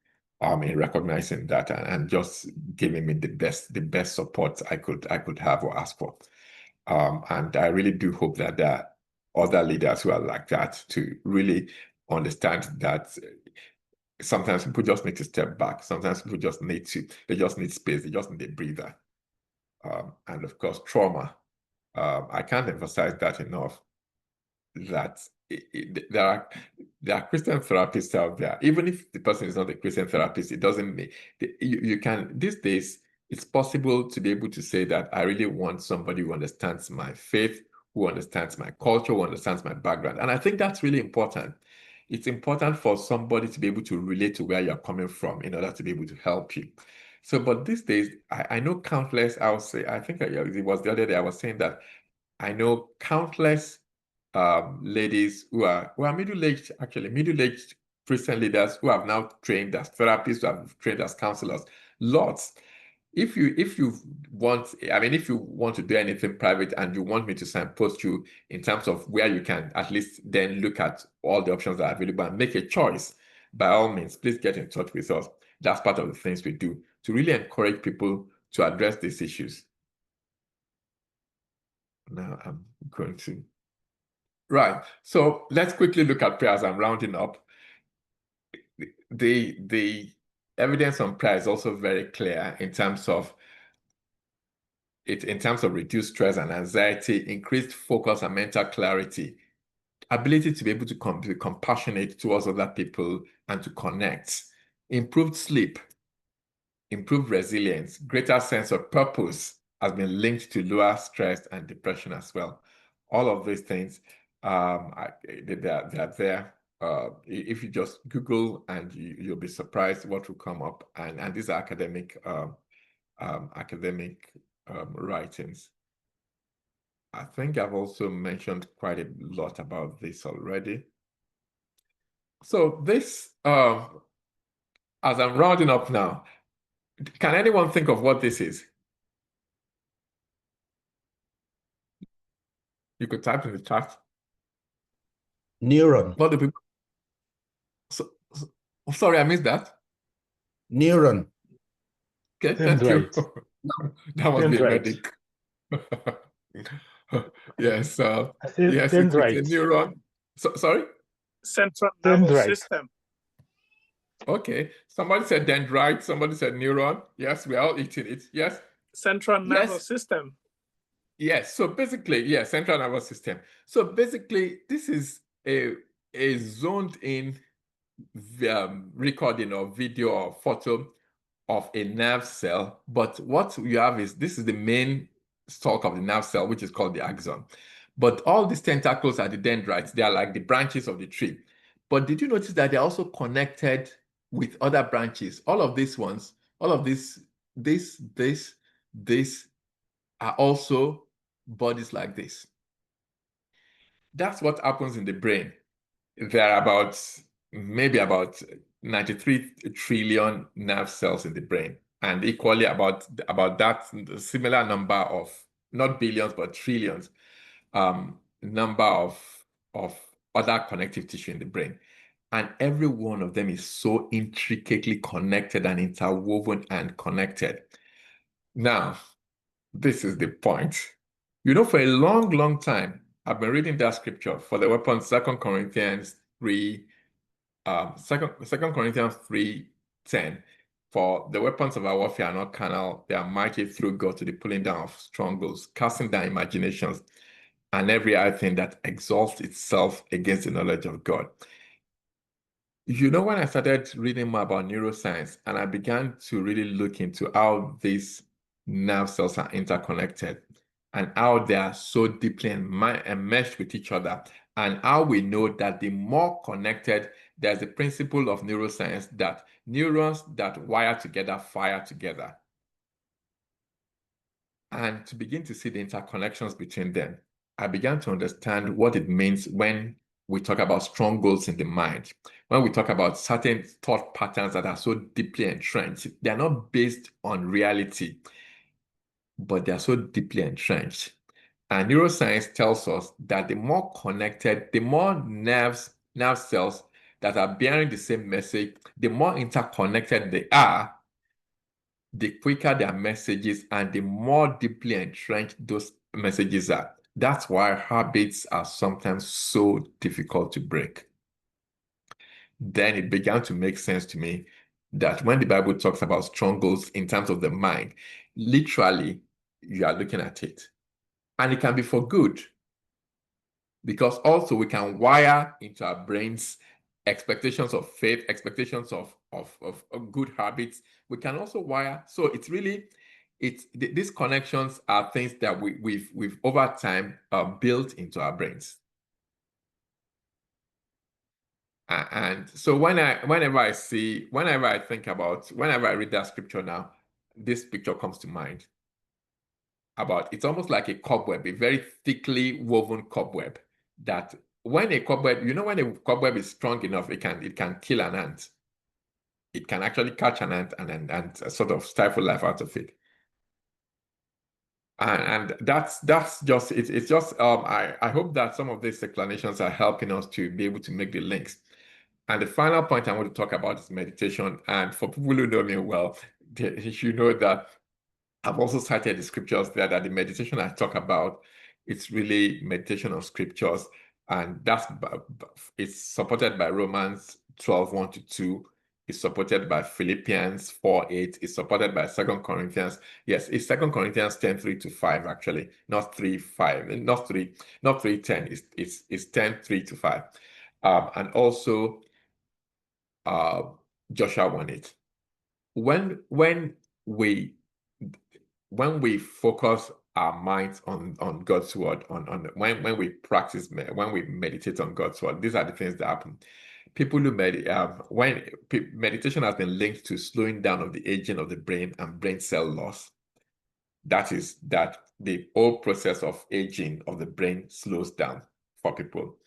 in recognizing that and just giving me the best support I could have or ask for. And I really do hope that there are other leaders who are like that, to really understand that sometimes people just need to step back. Sometimes people just need space. They just need a breather. And of course, trauma. I can't emphasize that enough, that there are Christian therapists out there. Even if the person is not a Christian therapist, it doesn't mean you can. These days, it's possible to be able to say that I really want somebody who understands my faith, who understands my culture, who understands my background. And I think that's really important. It's important for somebody to be able to relate to where you're coming from in order to be able to help you. So, but these days, I know countless, I think it was the other day I was saying that I know countless ladies who are middle-aged Christian leaders who have now trained as therapists, who have trained as counselors. Lots. If you want to do anything private and you want me to signpost you in terms of where you can at least then look at all the options that are available and make a choice, by all means, please get in touch with us. That's part of the things we do to really encourage people to address these issues. Now I'm going to. Right. So let's quickly look at prayer as I'm rounding up. The evidence on prayer is also very clear in terms of reduced stress and anxiety, increased focus and mental clarity, ability to be able to be compassionate towards other people and to connect, improved sleep, improved resilience, greater sense of purpose has been linked to lower stress and depression as well. All of these things, they're there. If you just Google, and you'll be surprised what will come up. And these are academic writings. I think I've also mentioned quite a lot about this already. So this, as I'm rounding up now, can anyone think of what this is? You could type in the chat. Neuron. What do people? Sorry, I missed that. Neuron. Okay, thank you. That must be a medic. Yes. Yes, it's a neuron. Sorry? Central nervous system. Okay. Somebody said dendrite. Somebody said neuron. Yes, we are all eating it. Yes. Central nervous system. Yes. So basically, yes, central nervous system. So basically, this is a zoned in recording or video or photo of a nerve cell. But what you have is, this is the main stalk of the nerve cell, which is called the axon. But all these tentacles are the dendrites. They are like the branches of the tree. But did you notice that they're also connected with other branches? All of these ones, all of this are also bodies like this. That's what happens in the brain. There are maybe about 93 trillion nerve cells in the brain, and equally about that similar number of, not billions but trillions, number of other connective tissue in the brain. And every one of them is so intricately connected and interwoven and connected. Now, this is the point. For a long, long time, I've been reading that scripture for the weapons, 2 Corinthians 3:10. For the weapons of our warfare are not carnal, they are mighty through God to the pulling down of strongholds, casting down imaginations, and every other thing that exalts itself against the knowledge of God. When I started reading more about neuroscience and I began to really look into how these nerve cells are interconnected and how they are so deeply enmeshed with each other, and how we know that the more connected, there's a principle of neuroscience that neurons that wire together fire together. And to begin to see the interconnections between them, I began to understand what it means when we talk about strong goals in the mind. When we talk about certain thought patterns that are so deeply entrenched, they're not based on reality, but they're so deeply entrenched. And neuroscience tells us that the more connected, the more nerve cells that are bearing the same message, the more interconnected they are, the quicker their messages and the more deeply entrenched those messages are. That's why habits are sometimes so difficult to break. Then it began to make sense to me that when the Bible talks about strong goals in terms of the mind, literally, you are looking at it. And it can be for good, because also we can wire into our brains expectations of faith, expectations of good habits. We can also wire. So it's really, these connections are things that we've over time built into our brains. And so whenever I read that scripture now, this picture comes to mind about, it's almost like a cobweb, a very thickly woven cobweb, that when a cobweb is strong enough, it can kill an ant. It can actually catch an ant and sort of stifle life out of it. And that's just it's just I hope that some of these explanations are helping us to be able to make the links. And the final point I want to talk about is meditation. And for people who know me well, you know that I've also cited the scriptures there, that the meditation I talk about, it's really meditation of scriptures. And it's supported by Romans 12:1-2. It's supported by Philippians 4:8. It's supported by 2 Corinthians. Yes, it's 2 Corinthians 10:3-5, actually, not 3:5, not 3:10. It's 10:3-5. And also Joshua 1:8. When we focus our minds on God's word, when we meditate on God's word, these are the things that happen. People who meditation has been linked to slowing down of the aging of the brain and brain cell loss. That is that the whole process of aging of the brain slows down for people.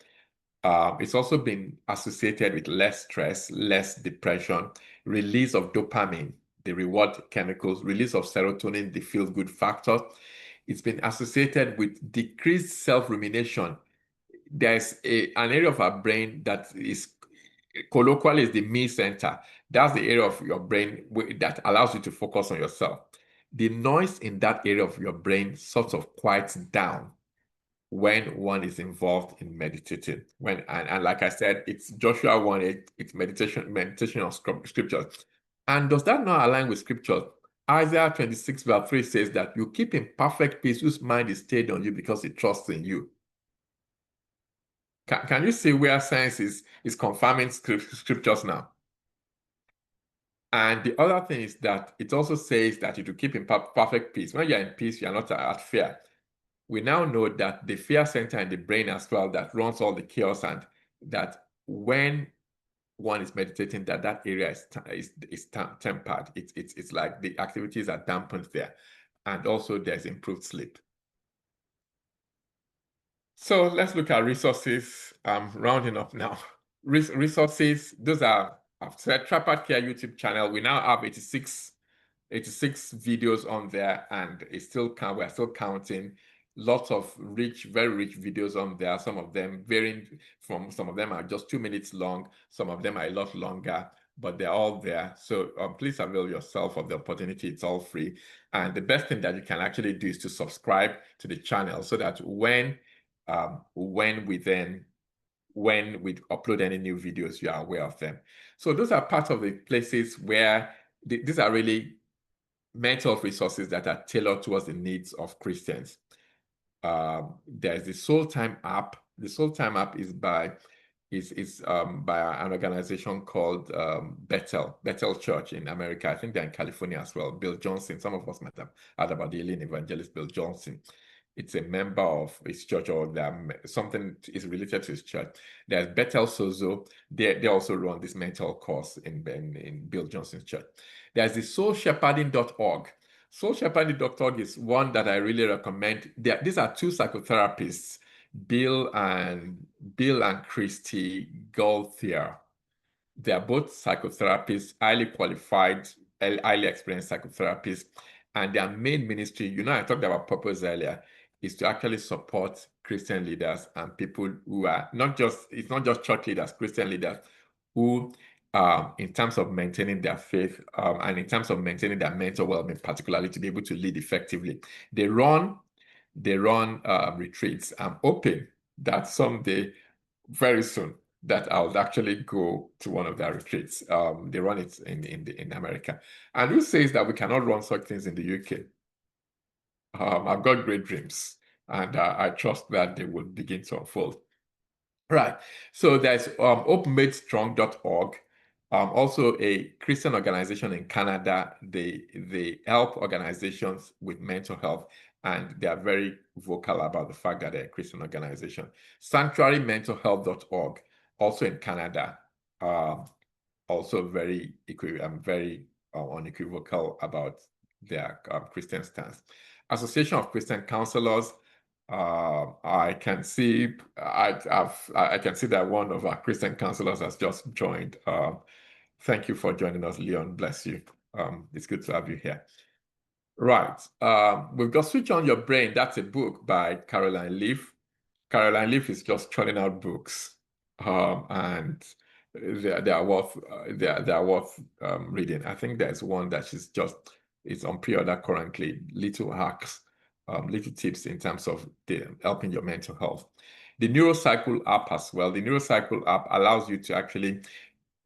It's also been associated with less stress, less depression, release of dopamine, the reward chemicals, release of serotonin, the feel-good factor. It's been associated with decreased self-rumination. There's an area of our brain that is colloquially is the me center. That's the area of your brain that allows you to focus on yourself. The noise in that area of your brain sort of quiets down when one is involved in meditating. And like I said, it's Joshua 1:8, it's meditation of scriptures. And does that not align with scripture? Isaiah 26:3 says that you keep in perfect peace whose mind is stayed on you because it trusts in you. Can you see where science is confirming scriptures now? And the other thing is that it also says that you to keep in perfect peace. When you're in peace, you're not at fear. We now know that the fear center in the brain as well, that runs all the chaos, and that when one is meditating, that area is tempered. It's like the activities are dampened there, and also there's improved sleep. So let's look at resources. Rounding up now. Resources. Those are, I've said, Trapart Care YouTube channel. We now have 86 videos on there, and we're still counting. Lots of very rich videos on there. Some of them some of them are just 2 minutes long. Some of them are a lot longer, but they're all there. So please avail yourself of the opportunity. It's all free. And the best thing that you can actually do is to subscribe to the channel, so that when we upload any new videos, you are aware of them. So those are part of the places where these are really mental health resources that are tailored towards the needs of Christians. There's the Soul Time app. The Soul Time app is is by an organization called Bethel Church in America. I think they're in California as well. Bill Johnson, some of us might have heard about the healing evangelist Bill Johnson. It's a member of his church, or something is related to his church. There's Bethel Sozo. They also run this mental course in Bill Johnson's church. There's the soulshepherding.org. Soulshepherding.org is one that I really recommend. These are two psychotherapists, Bill and Christy Gauthier. They are both psychotherapists, highly qualified, highly experienced psychotherapists, and their main ministry, I talked about purpose earlier, is to actually support Christian leaders and people who are it's not just church leaders, Christian leaders who, in terms of maintaining their faith and in terms of maintaining their mental well-being, particularly to be able to lead effectively. They run retreats. I'm hoping that someday, very soon, that I'll actually go to one of their retreats. They run it in America. And who says that we cannot run such things in the UK? I've got great dreams, and I trust that they will begin to unfold. Right. So there's openmadestrong.org, also a Christian organization in Canada. They help organizations with mental health, and they are very vocal about the fact that they're a Christian organization. SanctuaryMentalHealth.org, also in Canada, also very unequivocal about their Christian stance. Association of Christian Counselors. I can see that one of our Christian counselors has just joined. Thank you for joining us, Leon. Bless you. It's good to have you here. Right. We've got Switch On Your Brain. That's a book by Caroline Leaf. Caroline Leaf is just churning out books, and they are worth reading. I think there's one that it's on pre-order currently. Little hacks, little tips in terms of helping your mental health. The Neurocycle app as well. The Neurocycle app allows you to actually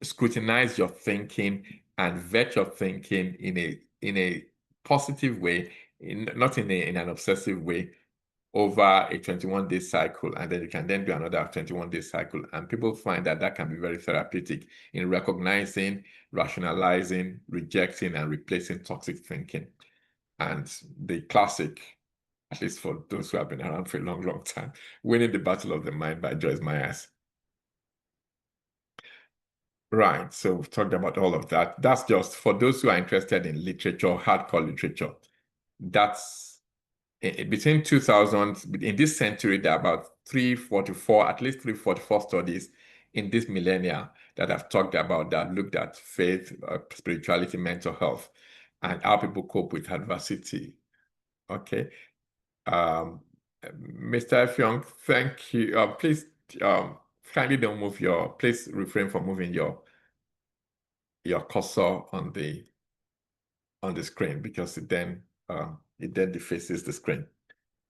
scrutinize your thinking and vet your thinking in a positive way, not in an obsessive way, over a 21-day cycle, and then you can then do another 21-day cycle. And people find that can be very therapeutic in recognizing, rationalizing, rejecting, and replacing toxic thinking. And the classic, at least for those who have been around for a long, long time, Winning the Battle of the Mind by Joyce Myers. Right, so we've talked about all of that. That's just for those who are interested in literature, hardcore literature. That's between 2000, in this century, there are about at least 344 studies in this millennia that I've talked about that looked at faith, spirituality, mental health, and how people cope with adversity. Okay. Mr. Effiong, thank you. Please kindly don't move please refrain from moving your cursor on the screen, because it then defaces the screen.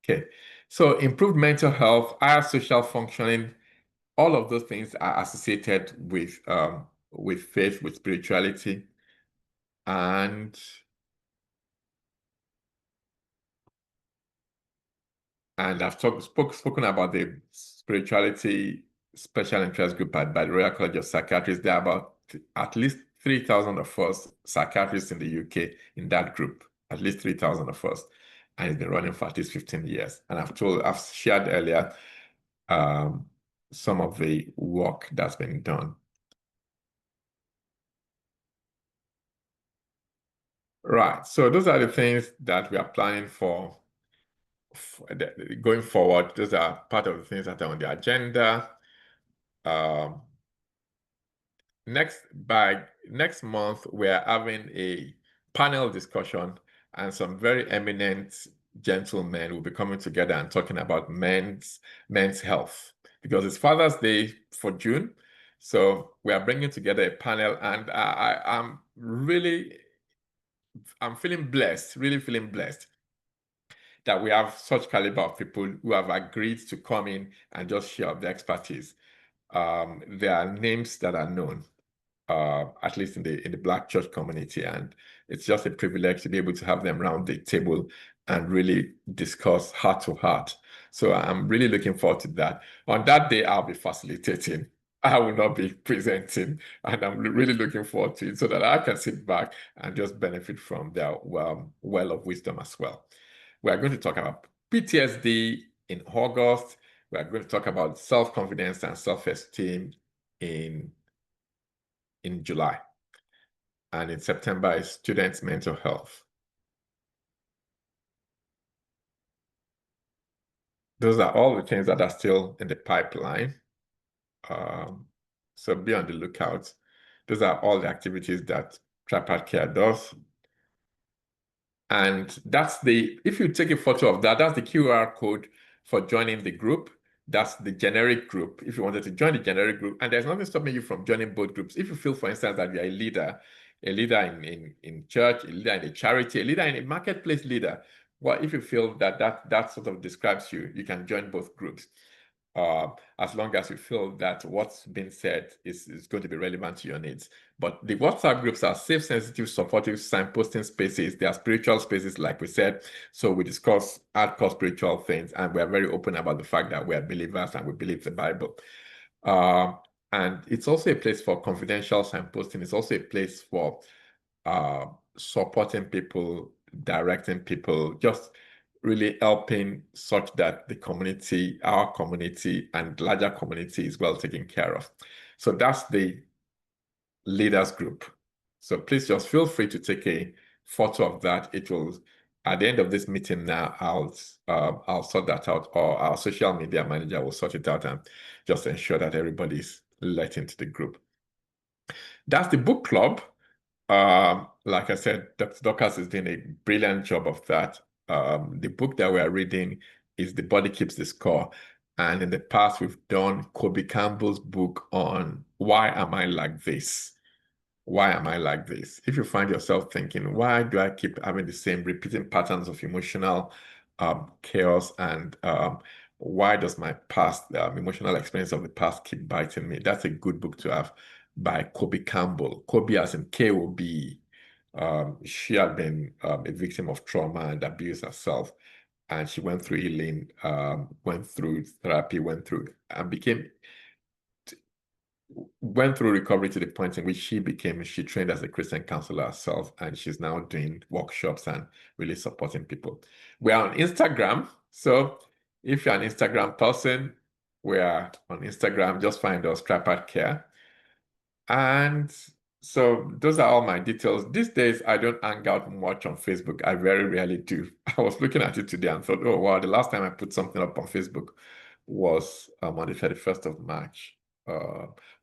Okay, so improved mental health, higher social functioning, all of those things are associated with faith, with spirituality, and I've spoken about the spirituality special interest group by the Royal College of Psychiatrists. There are about at least 3,000 of us psychiatrists in the UK in that group, at least 3,000 of us, and it's been running for at least 15 years. And I've shared earlier some of the work that's been done. Right, so those are the things that we are planning for going forward. Those are part of the things that are on the agenda. Next month, we're having a panel discussion, and some very eminent gentlemen will be coming together and talking about men's health, because it's Father's Day for June. So we are bringing together a panel, and I'm feeling blessed, really feeling blessed that we have such caliber of people who have agreed to come in and just share their expertise. There are names that are known, at least in the Black church community, and it's just a privilege to be able to have them around the table and really discuss heart to heart. So I'm really looking forward to that. On that day, I'll be facilitating. I will not be presenting, and I'm really looking forward to it so that I can sit back and just benefit from their well of wisdom as well. We are going to talk about PTSD in August. We are going to talk about self-confidence and self-esteem in July. And in September is students' mental health. Those are all the things that are still in the pipeline. So be on the lookout. Those are all the activities that Tripart Care does. And if you take a photo of that, that's the QR code for joining the group. That's the generic group. If you wanted to join the generic group, and there's nothing stopping you from joining both groups. If you feel, for instance, that you're a leader in church, a leader in a charity, a leader in a marketplace leader, well, if you feel that sort of describes you, you can join both groups. As long as you feel that what's been said is going to be relevant to your needs. But the WhatsApp groups are safe, sensitive, supportive, signposting spaces. They are spiritual spaces, like we said. So we discuss hardcore spiritual things, and we are very open about the fact that we are believers and we believe the Bible. And it's also a place for confidential signposting. It's also a place for supporting people, directing people, just really helping such that the community, our community, and larger community is well taken care of. So that's the leaders group. So please just feel free to take a photo of that. It will, at the end of this meeting now, I'll sort that out, or our social media manager will sort it out and just ensure that everybody's let into the group. That's the book club. Like I said, Dr. Dorcas is doing a brilliant job of that. The book that we are reading is The Body Keeps the Score. And in the past, we've done Kobe Campbell's book on Why Am I Like This? Why am I like this? If you find yourself thinking, why do I keep having the same repeating patterns of emotional chaos, and why does my past emotional experience of the past keep biting me? That's a good book to have, by Kobe Campbell. Kobe as in K-O-B. She had been a victim of trauma and abuse herself, and she went through healing, went through therapy, went through recovery to the point in which she trained as a Christian counselor herself, and she's now doing workshops and really supporting people. We are on Instagram. So if you're an Instagram person, we are on Instagram. Just find us, Tripart Care. And so those are all my details. These days, I don't hang out much on Facebook. I very rarely do. I was looking at it today and thought, oh, wow, the last time I put something up on Facebook was on the 31st of March.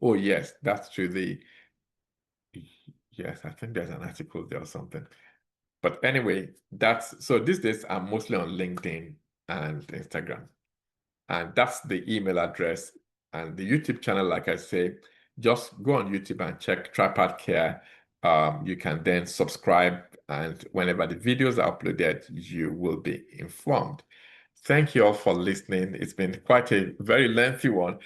Oh, yes, that's true. Yes, I think there's an article there or something. But anyway, so these days I'm mostly on LinkedIn and Instagram. And that's the email address. And the YouTube channel, like I say, just go on YouTube and check Tripart Care. You can then subscribe, and whenever the videos are uploaded, you will be informed. Thank you all for listening. It's been quite a very lengthy one,